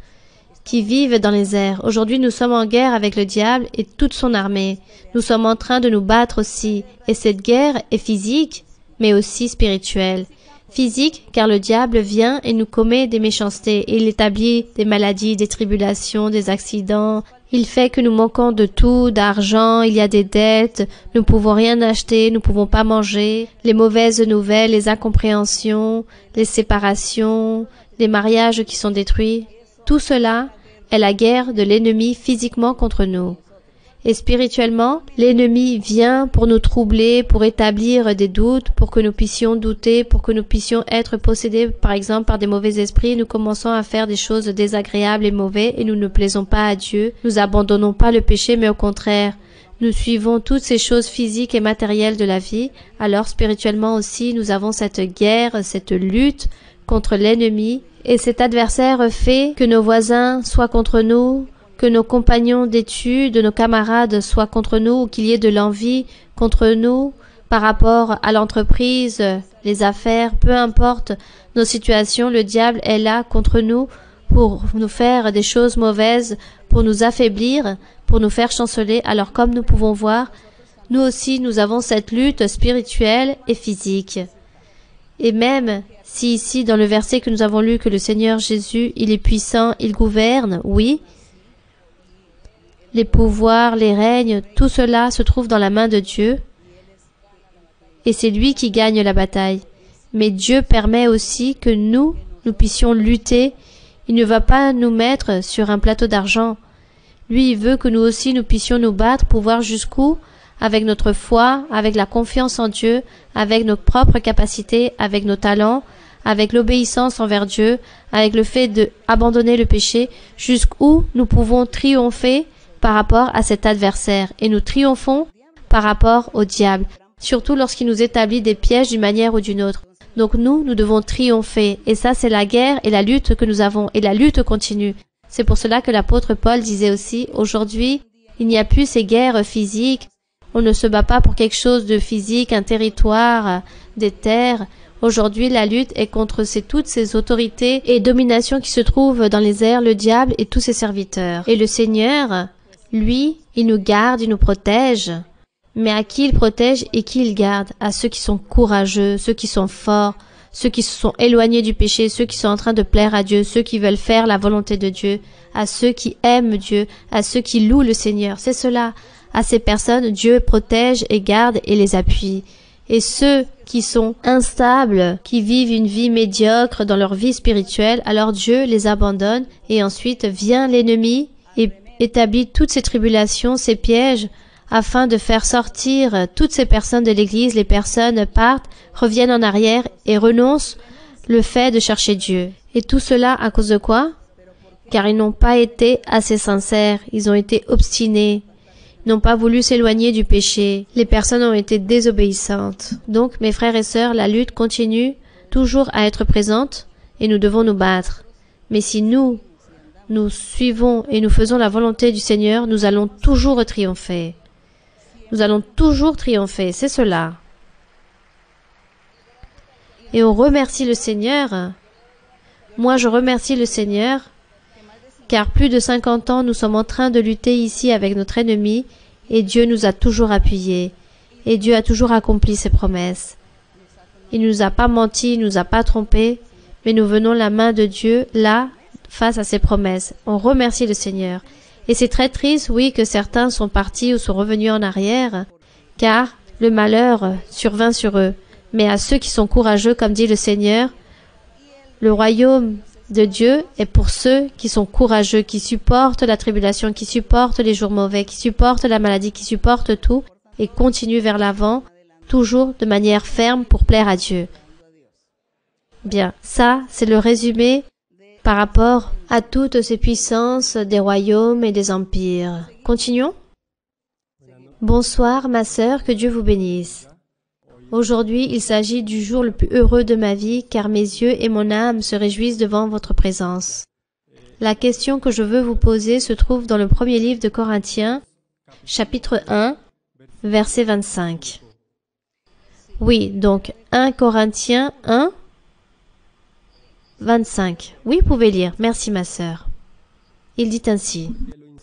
qui vivent dans les airs. Aujourd'hui, nous sommes en guerre avec le diable et toute son armée. Nous sommes en train de nous battre aussi. Et cette guerre est physique, mais aussi spirituelle. Physique, car le diable vient et nous commet des méchancetés. Il établit des maladies, des tribulations, des accidents. Il fait que nous manquons de tout, d'argent, il y a des dettes, nous ne pouvons rien acheter, nous ne pouvons pas manger, les mauvaises nouvelles, les incompréhensions, les séparations, les mariages qui sont détruits. Tout cela est la guerre de l'ennemi physiquement contre nous. Et spirituellement, l'ennemi vient pour nous troubler, pour établir des doutes, pour que nous puissions douter, pour que nous puissions être possédés, par exemple, par des mauvais esprits. Nous commençons à faire des choses désagréables et mauvaises et nous ne plaisons pas à Dieu. Nous abandonnons pas le péché, mais au contraire, nous suivons toutes ces choses physiques et matérielles de la vie. Alors, spirituellement aussi, nous avons cette guerre, cette lutte contre l'ennemi. Et cet adversaire fait que nos voisins soient contre nous, que nos compagnons d'études, nos camarades soient contre nous, ou qu'il y ait de l'envie contre nous par rapport à l'entreprise, les affaires, peu importe nos situations, le diable est là contre nous pour nous faire des choses mauvaises, pour nous affaiblir, pour nous faire chanceler. Alors comme nous pouvons voir, nous aussi nous avons cette lutte spirituelle et physique. Et même si ici dans le verset que nous avons lu que le Seigneur Jésus, il est puissant, il gouverne, oui, les pouvoirs, les règnes, tout cela se trouve dans la main de Dieu et c'est lui qui gagne la bataille. Mais Dieu permet aussi que nous puissions lutter. Il ne va pas nous mettre sur un plateau d'argent. Lui, il veut que nous aussi nous puissions nous battre pour voir jusqu'où, avec notre foi, avec la confiance en Dieu, avec nos propres capacités, avec nos talents, avec l'obéissance envers Dieu, avec le fait d'abandonner le péché, jusqu'où nous pouvons triompher par rapport à cet adversaire. Et nous triomphons par rapport au diable, surtout lorsqu'il nous établit des pièges d'une manière ou d'une autre. Donc nous devons triompher. Et ça, c'est la guerre et la lutte que nous avons. Et la lutte continue. C'est pour cela que l'apôtre Paul disait aussi, aujourd'hui, il n'y a plus ces guerres physiques. On ne se bat pas pour quelque chose de physique, un territoire, des terres. Aujourd'hui, la lutte est contre toutes ces autorités et dominations qui se trouvent dans les airs, le diable et tous ses serviteurs. Et le Seigneur, lui, il nous garde, il nous protège. Mais à qui il protège et qui il garde? À ceux qui sont courageux, ceux qui sont forts, ceux qui se sont éloignés du péché, ceux qui sont en train de plaire à Dieu, ceux qui veulent faire la volonté de Dieu, à ceux qui aiment Dieu, à ceux qui louent le Seigneur. C'est cela. À ces personnes, Dieu protège et garde et les appuie. Et ceux qui sont instables, qui vivent une vie médiocre dans leur vie spirituelle, alors Dieu les abandonne et ensuite vient l'ennemi et établit toutes ces tribulations, ces pièges, afin de faire sortir toutes ces personnes de l'Église. Les personnes partent, reviennent en arrière et renoncent le fait de chercher Dieu. Et tout cela à cause de quoi? Car ils n'ont pas été assez sincères, ils ont été obstinés, ils n'ont pas voulu s'éloigner du péché. Les personnes ont été désobéissantes. Donc, mes frères et sœurs, la lutte continue toujours à être présente et nous devons nous battre. Mais si nous suivons et nous faisons la volonté du Seigneur, nous allons toujours triompher. Nous allons toujours triompher, c'est cela. Et on remercie le Seigneur. Moi, je remercie le Seigneur, car plus de 50 ans, nous sommes en train de lutter ici avec notre ennemi, et Dieu nous a toujours appuyés, et Dieu a toujours accompli ses promesses. Il ne nous a pas menti, il ne nous a pas trompés, mais nous venons la main de Dieu, là, face à ses promesses. On remercie le Seigneur. Et c'est très triste, oui, que certains sont partis ou sont revenus en arrière, car le malheur survint sur eux. Mais à ceux qui sont courageux, comme dit le Seigneur, le royaume de Dieu est pour ceux qui sont courageux, qui supportent la tribulation, qui supportent les jours mauvais, qui supportent la maladie, qui supportent tout et continuent vers l'avant, toujours de manière ferme pour plaire à Dieu. Bien, ça, c'est le résumé par rapport à toutes ces puissances des royaumes et des empires. Continuons. Bonsoir, ma sœur, que Dieu vous bénisse. Aujourd'hui, il s'agit du jour le plus heureux de ma vie, car mes yeux et mon âme se réjouissent devant votre présence. La question que je veux vous poser se trouve dans le premier livre de Corinthiens, chapitre 1, verset 25. Oui, donc 1 Corinthiens 1, 25. Oui, vous pouvez lire. Merci, ma sœur. Il dit ainsi.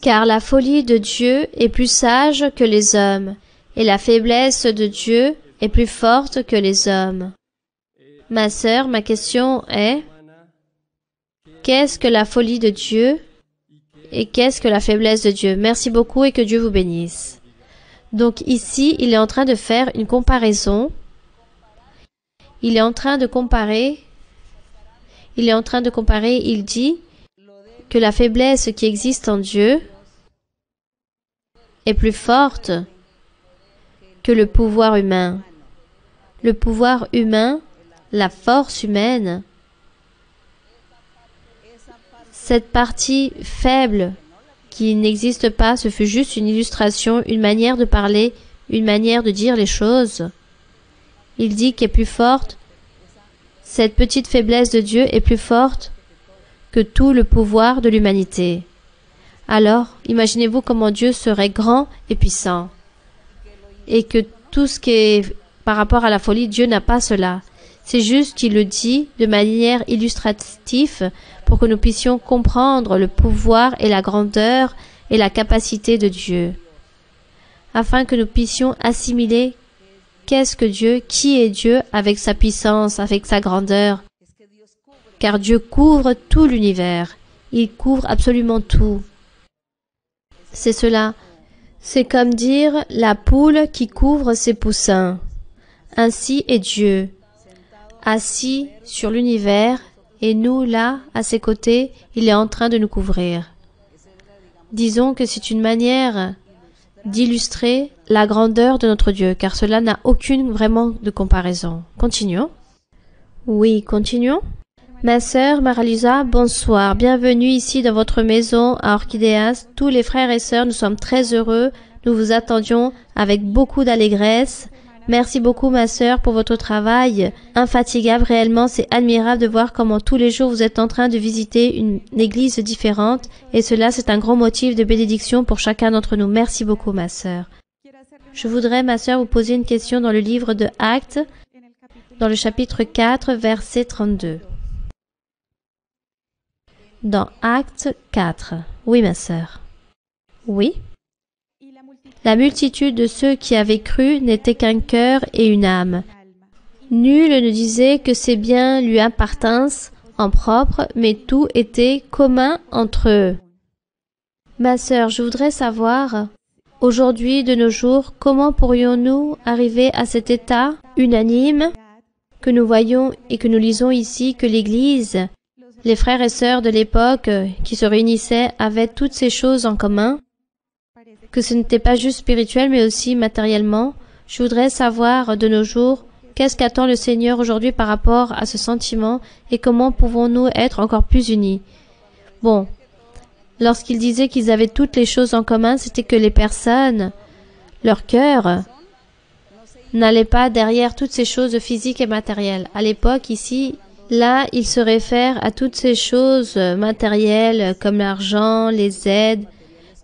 Car la folie de Dieu est plus sage que les hommes, et la faiblesse de Dieu est plus forte que les hommes. Ma sœur, ma question est, qu'est-ce que la folie de Dieu et qu'est-ce que la faiblesse de Dieu? Merci beaucoup et que Dieu vous bénisse. Donc ici, il est en train de faire une comparaison. Il dit que la faiblesse qui existe en Dieu est plus forte que le pouvoir humain. Le pouvoir humain, la force humaine, cette partie faible qui n'existe pas, ce fut juste une illustration, une manière de parler, une manière de dire les choses. Il dit qu'elle est plus forte. Cette petite faiblesse de Dieu est plus forte que tout le pouvoir de l'humanité. Alors, imaginez-vous comment Dieu serait grand et puissant. Et que tout ce qui est par rapport à la folie, Dieu n'a pas cela. C'est juste qu'il le dit de manière illustrative pour que nous puissions comprendre le pouvoir et la grandeur et la capacité de Dieu. Afin que nous puissions assimiler qu'est-ce que Dieu, qui est Dieu avec sa puissance, avec sa grandeur. Car Dieu couvre tout l'univers. Il couvre absolument tout. C'est cela. C'est comme dire la poule qui couvre ses poussins. Ainsi est Dieu, assis sur l'univers, et nous, là, à ses côtés, il est en train de nous couvrir. Disons que c'est une manière d'illustrer la grandeur de notre Dieu, car cela n'a aucune vraiment de comparaison. Continuons. Oui, continuons. Ma sœur Maralisa, bonsoir. Bienvenue ici dans votre maison à Orchidéas. Tous les frères et sœurs, nous sommes très heureux. Nous vous attendions avec beaucoup d'allégresse. Merci beaucoup, ma sœur, pour votre travail infatigable. Réellement, c'est admirable de voir comment tous les jours vous êtes en train de visiter une église différente. Et cela, c'est un grand motif de bénédiction pour chacun d'entre nous. Merci beaucoup, ma sœur. Je voudrais, ma sœur, vous poser une question dans le livre de Actes, dans le chapitre 4, verset 32. Dans Actes 4. Oui, ma sœur. Oui. La multitude de ceux qui avaient cru n'était qu'un cœur et une âme. Nul ne disait que ses biens lui appartinssent en propre, mais tout était commun entre eux. Ma sœur, je voudrais savoir, aujourd'hui, de nos jours, comment pourrions-nous arriver à cet état unanime que nous voyons et que nous lisons ici, que l'Église, les frères et sœurs de l'époque qui se réunissaient avaient toutes ces choses en commun, que ce n'était pas juste spirituel mais aussi matériellement. Je voudrais savoir de nos jours qu'est-ce qu'attend le Seigneur aujourd'hui par rapport à ce sentiment et comment pouvons-nous être encore plus unis. Bon, lorsqu'il disait qu'ils avaient toutes les choses en commun, c'était que les personnes, leur cœur, n'allait pas derrière toutes ces choses physiques et matérielles. À l'époque, ici, là, il se réfère à toutes ces choses matérielles comme l'argent, les aides,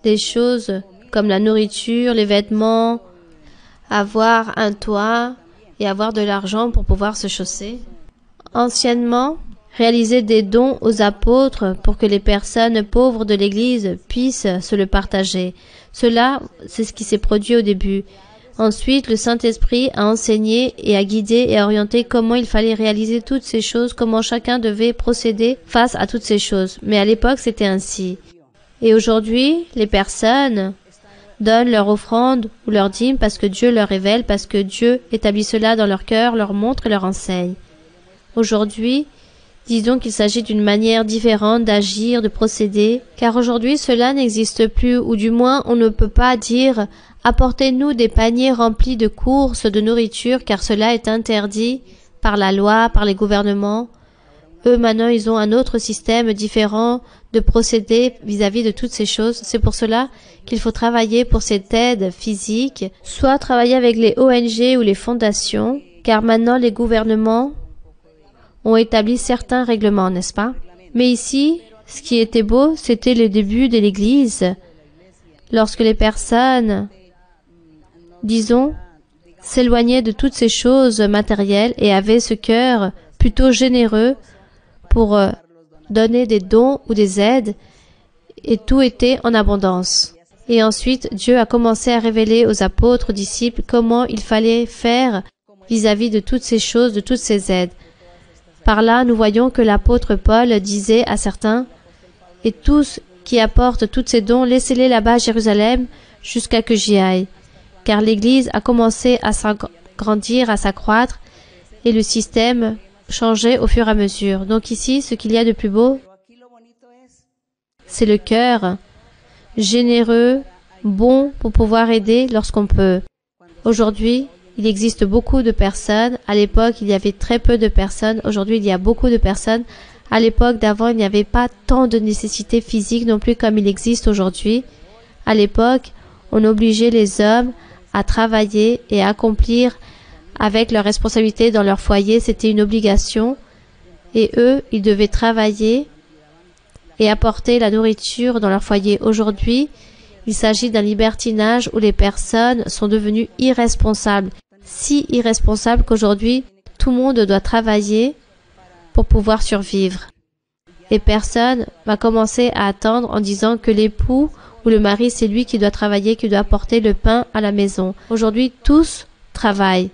des choses comme la nourriture, les vêtements, avoir un toit et avoir de l'argent pour pouvoir se chausser. Anciennement, réaliser des dons aux apôtres pour que les personnes pauvres de l'Église puissent se le partager. Cela, c'est ce qui s'est produit au début. Ensuite, le Saint-Esprit a enseigné et a guidé et a orienté comment il fallait réaliser toutes ces choses, comment chacun devait procéder face à toutes ces choses. Mais à l'époque, c'était ainsi. Et aujourd'hui, les personnes donnent leur offrande ou leur dîme parce que Dieu leur révèle, parce que Dieu établit cela dans leur cœur, leur montre et leur enseigne. Aujourd'hui, disons qu'il s'agit d'une manière différente d'agir, de procéder, car aujourd'hui cela n'existe plus, ou du moins on ne peut pas dire « apportez-nous des paniers remplis de courses de nourriture » car cela est interdit par la loi, par les gouvernements. Eux, maintenant, ils ont un autre système différent de procéder vis-à-vis de toutes ces choses. C'est pour cela qu'il faut travailler pour cette aide physique, soit travailler avec les ONG ou les fondations, car maintenant les gouvernements ont établi certains règlements, n'est-ce pas? Mais ici, ce qui était beau, c'était le début de l'Église, lorsque les personnes, disons, s'éloignait de toutes ces choses matérielles et avait ce cœur plutôt généreux pour donner des dons ou des aides, et tout était en abondance. Et ensuite, Dieu a commencé à révéler aux apôtres, aux disciples, comment il fallait faire vis-à-vis de toutes ces choses, de toutes ces aides. Par là, nous voyons que l'apôtre Paul disait à certains, « Et tous qui apportent tous ces dons, laissez-les là-bas à Jérusalem jusqu'à que j'y aille. » Car l'Église a commencé à s'agrandir, à s'accroître, et le système changeait au fur et à mesure. Donc ici, ce qu'il y a de plus beau, c'est le cœur généreux, bon pour pouvoir aider lorsqu'on peut. Aujourd'hui, il existe beaucoup de personnes. À l'époque, il y avait très peu de personnes. Aujourd'hui, il y a beaucoup de personnes. À l'époque d'avant, il n'y avait pas tant de nécessités physiques non plus comme il existe aujourd'hui. À l'époque, on obligeait les hommes à travailler et à accomplir avec leurs responsabilités dans leur foyer. C'était une obligation. Et eux, ils devaient travailler et apporter la nourriture dans leur foyer. Aujourd'hui, il s'agit d'un libertinage où les personnes sont devenues irresponsables. Si irresponsables qu'aujourd'hui, tout le monde doit travailler pour pouvoir survivre. Et personne va commencer à attendre en disant que l'époux ou le mari, c'est lui qui doit travailler, qui doit apporter le pain à la maison. Aujourd'hui, tous travaillent,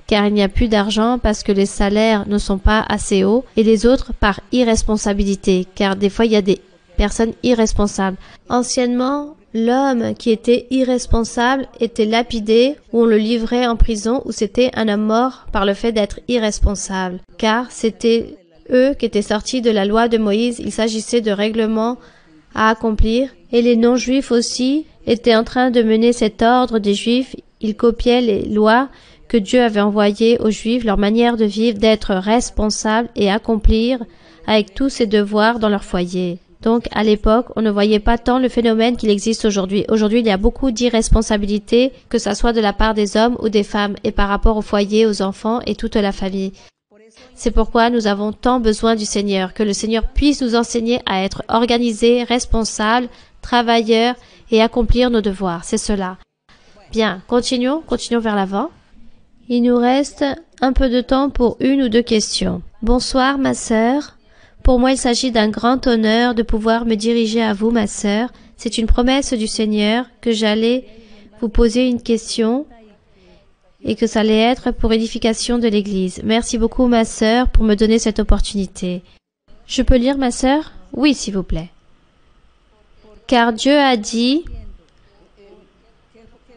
car il n'y a plus d'argent parce que les salaires ne sont pas assez hauts, et les autres par irresponsabilité, car des fois, il y a des personnes irresponsables. Anciennement, l'homme qui était irresponsable était lapidé ou on le livrait en prison ou c'était un homme mort par le fait d'être irresponsable. Car c'était eux qui étaient sortis de la loi de Moïse, il s'agissait de règlements à accomplir et les non-juifs aussi étaient en train de mener cet ordre des juifs, ils copiaient les lois que Dieu avait envoyées aux juifs, leur manière de vivre, d'être responsables et accomplir avec tous ses devoirs dans leur foyer. Donc, à l'époque, on ne voyait pas tant le phénomène qu'il existe aujourd'hui. Aujourd'hui, il y a beaucoup d'irresponsabilité, que ce soit de la part des hommes ou des femmes, et par rapport au foyer, aux enfants et toute la famille. C'est pourquoi nous avons tant besoin du Seigneur, que le Seigneur puisse nous enseigner à être organisés, responsables, travailleurs et accomplir nos devoirs. C'est cela. Bien, continuons vers l'avant. Il nous reste un peu de temps pour une ou deux questions. Bonsoir, ma sœur. Pour moi, il s'agit d'un grand honneur de pouvoir me diriger à vous, ma sœur. C'est une promesse du Seigneur que j'allais vous poser une question et que ça allait être pour édification de l'Église. Merci beaucoup, ma sœur, pour me donner cette opportunité. Je peux lire, ma sœur? Oui, s'il vous plaît. Car Dieu a dit...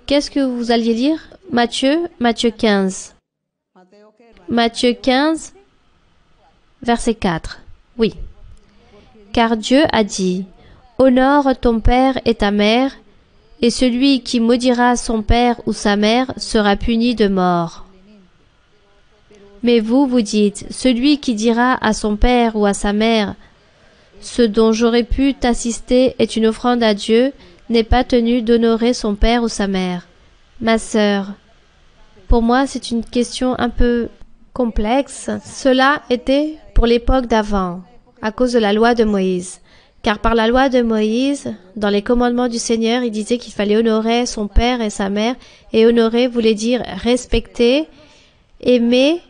Qu'est-ce que vous alliez lire? Matthieu 15. Matthieu 15, verset 4. Oui. Car Dieu a dit, « Honore ton père et ta mère, et celui qui maudira son père ou sa mère sera puni de mort. » Mais vous, vous dites, « Celui qui dira à son père ou à sa mère, « Ce dont j'aurais pu t'assister est une offrande à Dieu », n'est pas tenu d'honorer son père ou sa mère. Ma sœur, pour moi, c'est une question un peu complexe. Cela était pour l'époque d'avant, à cause de la loi de Moïse. Car par la loi de Moïse, dans les commandements du Seigneur, il disait qu'il fallait honorer son père et sa mère, et honorer voulait dire respecter, aimer,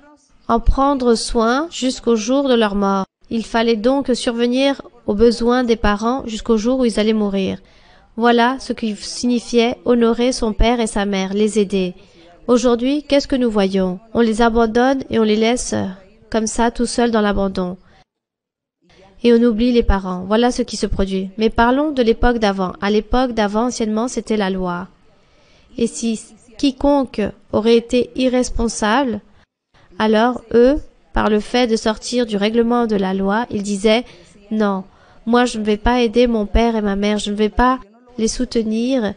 en prendre soin jusqu'au jour de leur mort. Il fallait donc survenir aux besoins des parents jusqu'au jour où ils allaient mourir. Voilà ce qui signifiait honorer son père et sa mère, les aider. Aujourd'hui, qu'est-ce que nous voyons? On les abandonne et on les laisse comme ça, tout seuls dans l'abandon. Et on oublie les parents. Voilà ce qui se produit. Mais parlons de l'époque d'avant. À l'époque d'avant, anciennement, c'était la loi. Et si quiconque aurait été irresponsable, alors eux, par le fait de sortir du règlement de la loi, ils disaient « Non, moi je ne vais pas aider mon père et ma mère, je ne vais pas les soutenir,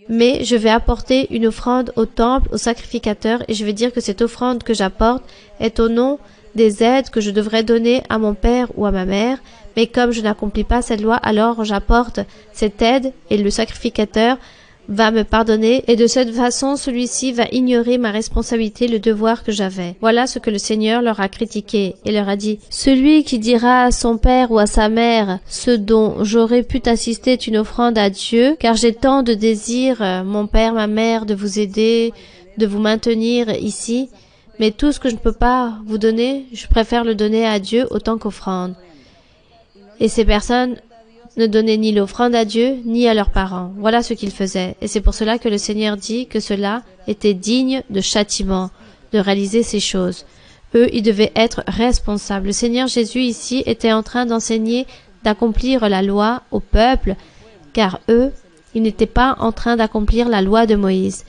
mais je vais apporter une offrande au temple, au sacrificateur, et je vais dire que cette offrande que j'apporte est au nom des aides que je devrais donner à mon père ou à ma mère, mais comme je n'accomplis pas cette loi, alors j'apporte cette aide et le sacrificateur va me pardonner et de cette façon celui-ci va ignorer ma responsabilité, le devoir que j'avais. Voilà ce que le Seigneur leur a critiqué et leur a dit, celui qui dira à son père ou à sa mère, ce dont j'aurais pu t'assister est une offrande à Dieu, car j'ai tant de désir, mon père, ma mère, de vous aider, de vous maintenir ici, mais tout ce que je ne peux pas vous donner, je préfère le donner à Dieu autant qu'offrande. Et ces personnes ne donnaient ni l'offrande à Dieu, ni à leurs parents. Voilà ce qu'ils faisaient. Et c'est pour cela que le Seigneur dit que cela était digne de châtiment, de réaliser ces choses. Eux, ils devaient être responsables. Le Seigneur Jésus ici était en train d'enseigner, d'accomplir la loi au peuple, car eux, ils n'étaient pas en train d'accomplir la loi de Moïse.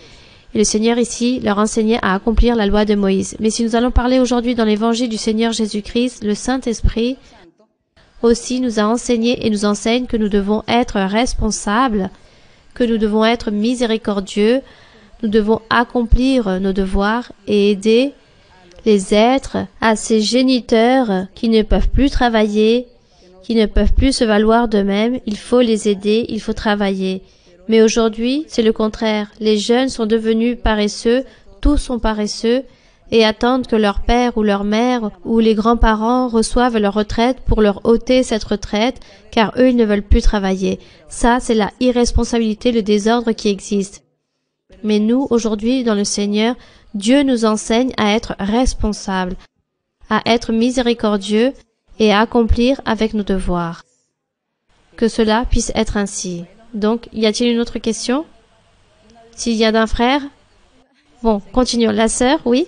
Et le Seigneur ici leur enseignait à accomplir la loi de Moïse. Mais si nous allons parler aujourd'hui dans l'évangile du Seigneur Jésus-Christ, le Saint-Esprit aussi nous a enseigné et nous enseigne que nous devons être responsables, que nous devons être miséricordieux, nous devons accomplir nos devoirs et aider les êtres à ces géniteurs qui ne peuvent plus travailler, qui ne peuvent plus se valoir d'eux-mêmes. Il faut les aider, il faut travailler. Mais aujourd'hui, c'est le contraire. Les jeunes sont devenus paresseux, tous sont paresseux, et attendent que leur père ou leur mère ou les grands-parents reçoivent leur retraite pour leur ôter cette retraite, car eux, ils ne veulent plus travailler. Ça, c'est la irresponsabilité, le désordre qui existe. Mais nous, aujourd'hui, dans le Seigneur, Dieu nous enseigne à être responsables, à être miséricordieux et à accomplir avec nos devoirs. Que cela puisse être ainsi. Donc, y a-t-il une autre question? S'il y a d'un frère? Bon, continuons. La sœur, oui?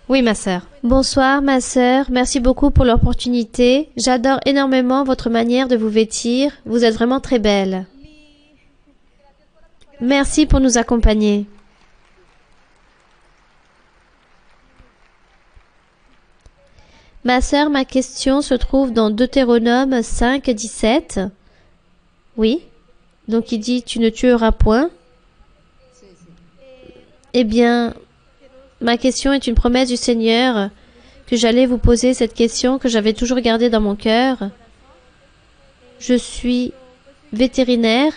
Oui, ma sœur. Bonsoir, ma sœur. Merci beaucoup pour l'opportunité. J'adore énormément votre manière de vous vêtir. Vous êtes vraiment très belle. Merci pour nous accompagner. Ma sœur, ma question se trouve dans Deutéronome 5, 17. Oui. Donc il dit, tu ne tueras point. Eh bien, ma question est une promesse du Seigneur que j'allais vous poser cette question que j'avais toujours gardée dans mon cœur. Je suis vétérinaire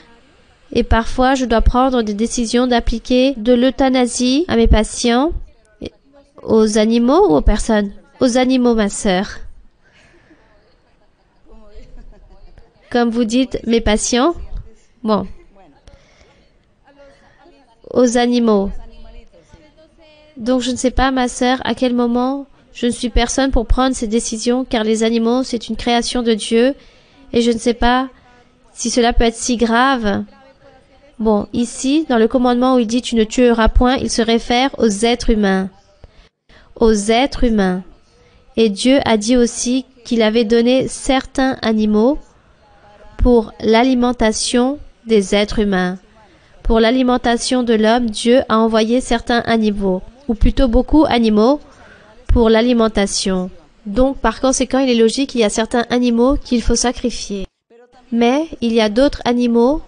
et parfois je dois prendre des décisions d'appliquer de l'euthanasie à mes patients, aux animaux ou aux personnes? Aux animaux, ma sœur. Comme vous dites, mes patients. Bon. Aux animaux. Donc je ne sais pas, ma sœur, à quel moment je ne suis personne pour prendre ces décisions, car les animaux, c'est une création de Dieu, et je ne sais pas si cela peut être si grave. Bon, ici, dans le commandement où il dit « tu ne tueras point », il se réfère aux êtres humains. Aux êtres humains. Et Dieu a dit aussi qu'il avait donné certains animaux pour l'alimentation des êtres humains. Pour l'alimentation de l'homme, Dieu a envoyé certains animaux, ou plutôt beaucoup animaux, pour l'alimentation. Donc, par conséquent, il est logique qu'il y a certains animaux qu'il faut sacrifier. Mais il y a d'autres animaux,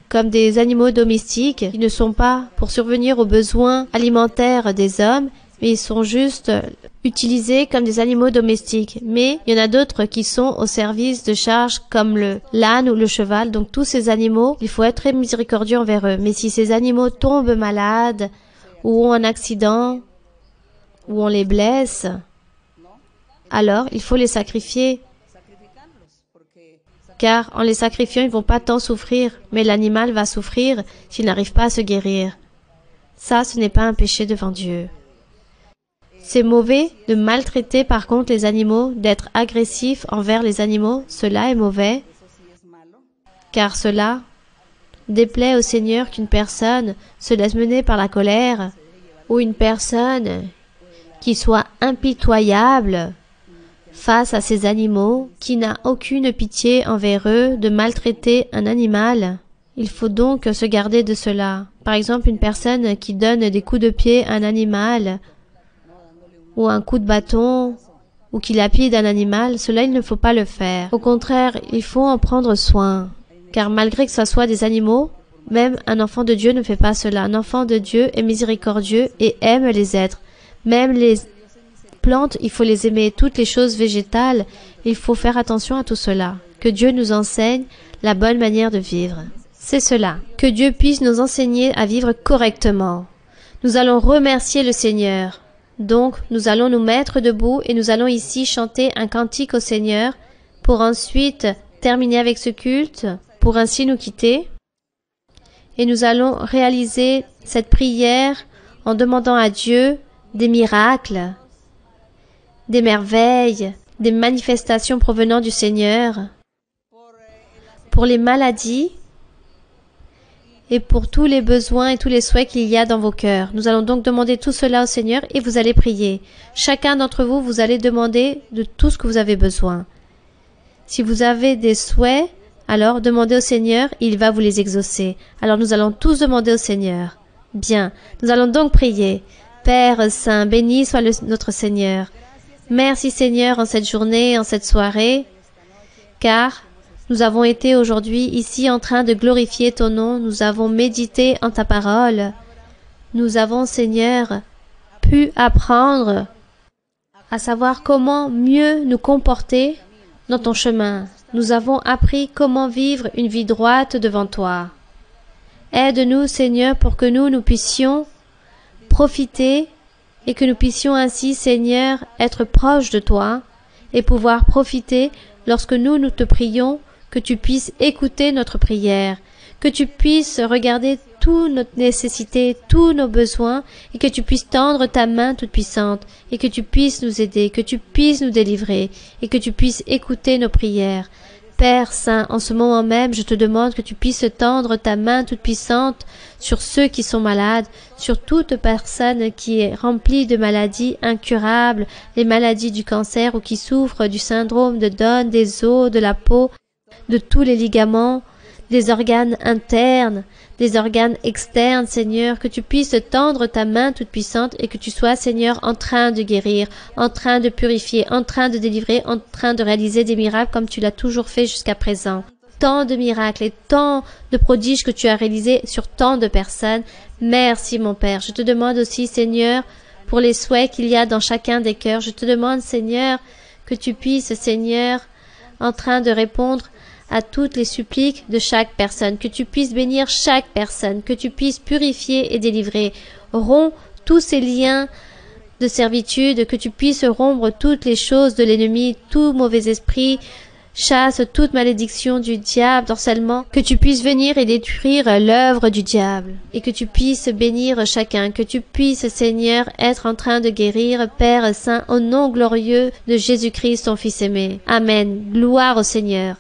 comme des animaux domestiques, qui ne sont pas pour survenir aux besoins alimentaires des hommes, mais ils sont juste utilisés comme des animaux domestiques. Mais il y en a d'autres qui sont au service de charges comme l'âne ou le cheval. Donc tous ces animaux, il faut être très miséricordieux envers eux. Mais si ces animaux tombent malades ou ont un accident ou on les blesse, alors il faut les sacrifier. Car en les sacrifiant, ils ne vont pas tant souffrir, mais l'animal va souffrir s'il n'arrive pas à se guérir. Ça, ce n'est pas un péché devant Dieu. C'est mauvais de maltraiter par contre les animaux, d'être agressif envers les animaux, cela est mauvais, car cela déplaît au Seigneur qu'une personne se laisse mener par la colère, ou une personne qui soit impitoyable face à ces animaux, qui n'a aucune pitié envers eux de maltraiter un animal. Il faut donc se garder de cela. Par exemple, une personne qui donne des coups de pied à un animal, ou un coup de bâton, ou qui lapide un animal, cela il ne faut pas le faire. Au contraire, il faut en prendre soin. Car malgré que ce soit des animaux, même un enfant de Dieu ne fait pas cela. Un enfant de Dieu est miséricordieux et aime les êtres. Même les plantes, il faut les aimer. Toutes les choses végétales, il faut faire attention à tout cela. Que Dieu nous enseigne la bonne manière de vivre. C'est cela. Que Dieu puisse nous enseigner à vivre correctement. Nous allons remercier le Seigneur. Donc, nous allons nous mettre debout et nous allons ici chanter un cantique au Seigneur pour ensuite terminer avec ce culte, pour ainsi nous quitter. Et nous allons réaliser cette prière en demandant à Dieu des miracles, des merveilles, des manifestations provenant du Seigneur, pour les maladies et pour tous les besoins et tous les souhaits qu'il y a dans vos cœurs. Nous allons donc demander tout cela au Seigneur et vous allez prier. Chacun d'entre vous, vous allez demander de tout ce que vous avez besoin. Si vous avez des souhaits, alors demandez au Seigneur, il va vous les exaucer. Alors nous allons tous demander au Seigneur. Bien, nous allons donc prier. Père Saint, béni soit notre Seigneur. Merci Seigneur en cette journée, en cette soirée, car nous avons été aujourd'hui ici en train de glorifier ton nom, nous avons médité en ta parole. Nous avons, Seigneur, pu apprendre à savoir comment mieux nous comporter dans ton chemin. Nous avons appris comment vivre une vie droite devant toi. Aide-nous, Seigneur, pour que nous puissions profiter et que nous puissions ainsi, Seigneur, être proches de toi et pouvoir profiter lorsque nous te prions, que tu puisses écouter notre prière, que tu puisses regarder toutes nos nécessités, tous nos besoins, et que tu puisses tendre ta main toute puissante, et que tu puisses nous aider, que tu puisses nous délivrer, et que tu puisses écouter nos prières. Père Saint, en ce moment même, je te demande que tu puisses tendre ta main toute puissante sur ceux qui sont malades, sur toute personne qui est remplie de maladies incurables, les maladies du cancer ou qui souffrent du syndrome de Down, des os, de la peau, de tous les ligaments, des organes internes, des organes externes, Seigneur, que tu puisses tendre ta main toute puissante et que tu sois, Seigneur, en train de guérir, en train de purifier, en train de délivrer, en train de réaliser des miracles comme tu l'as toujours fait jusqu'à présent. Tant de miracles et tant de prodiges que tu as réalisés sur tant de personnes. Merci, mon Père. Je te demande aussi, Seigneur, pour les souhaits qu'il y a dans chacun des cœurs. Je te demande, Seigneur, que tu puisses, Seigneur, en train de répondre à toutes les suppliques de chaque personne, que tu puisses bénir chaque personne, que tu puisses purifier et délivrer. Romps tous ces liens de servitude, que tu puisses rompre toutes les choses de l'ennemi, tout mauvais esprit, chasse toute malédiction du diable, d'harcèlement, que tu puisses venir et détruire l'œuvre du diable, et que tu puisses bénir chacun, que tu puisses, Seigneur, être en train de guérir, Père Saint, au nom glorieux de Jésus-Christ, ton Fils aimé. Amen. Gloire au Seigneur.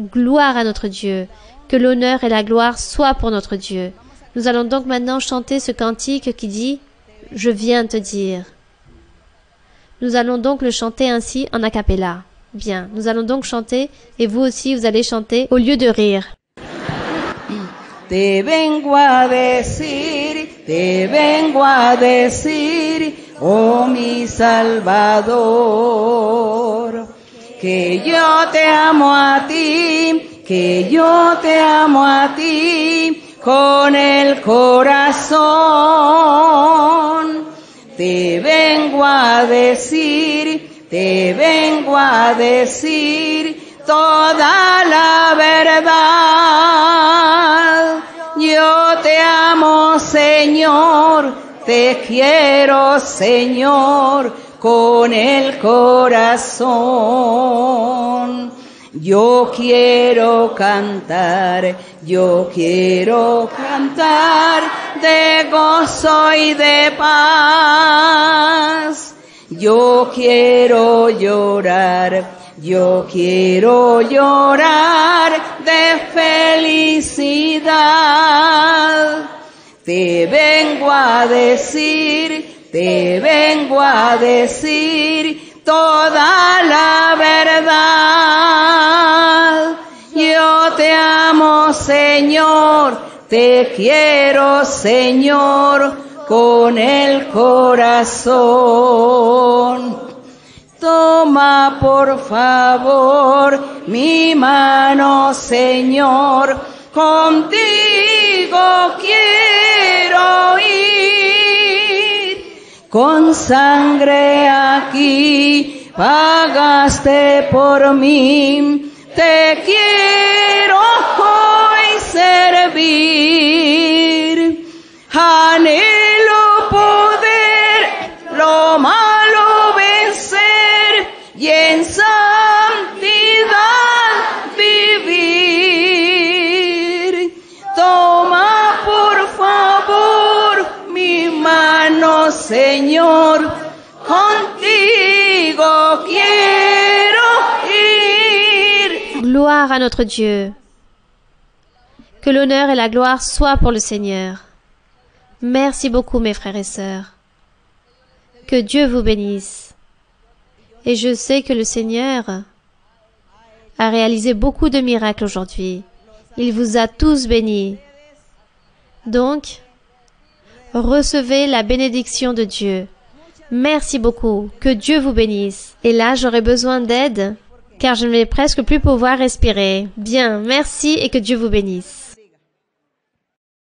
Gloire à notre Dieu, que l'honneur et la gloire soient pour notre Dieu. Nous allons donc maintenant chanter ce cantique qui dit « Je viens te dire ». Nous allons donc le chanter ainsi en a cappella. Bien, nous allons donc chanter et vous aussi vous allez chanter au lieu de rire. Te vengo a decir, oh mi Salvador, que yo te amo a ti, que yo te amo a ti con el corazón. Te vengo a decir toda la verdad. Yo te amo, Señor, te quiero, Señor, con el corazón. Yo quiero cantar de gozo y de paz. Yo quiero llorar de felicidad. Te vengo a decir toda la verdad. Yo te amo, Señor, te quiero, Señor, con el corazón. Toma, por favor, mi mano, Señor, contigo quiero ir. Con sangre aquí pagaste por mí, te quiero hoy servir. Anhelo poder lo malo vencer y en santidad vivir. Toma por favor mi mano, contigo quiero ir. Gloire à notre Dieu. Que l'honneur et la gloire soient pour le Seigneur. Merci beaucoup, mes frères et sœurs. Que Dieu vous bénisse. Et je sais que le Seigneur a réalisé beaucoup de miracles aujourd'hui. Il vous a tous bénis. Donc, recevez la bénédiction de Dieu. Merci beaucoup. Que Dieu vous bénisse. Et là, j'aurai besoin d'aide, car je ne vais presque plus pouvoir respirer. Bien, merci et que Dieu vous bénisse.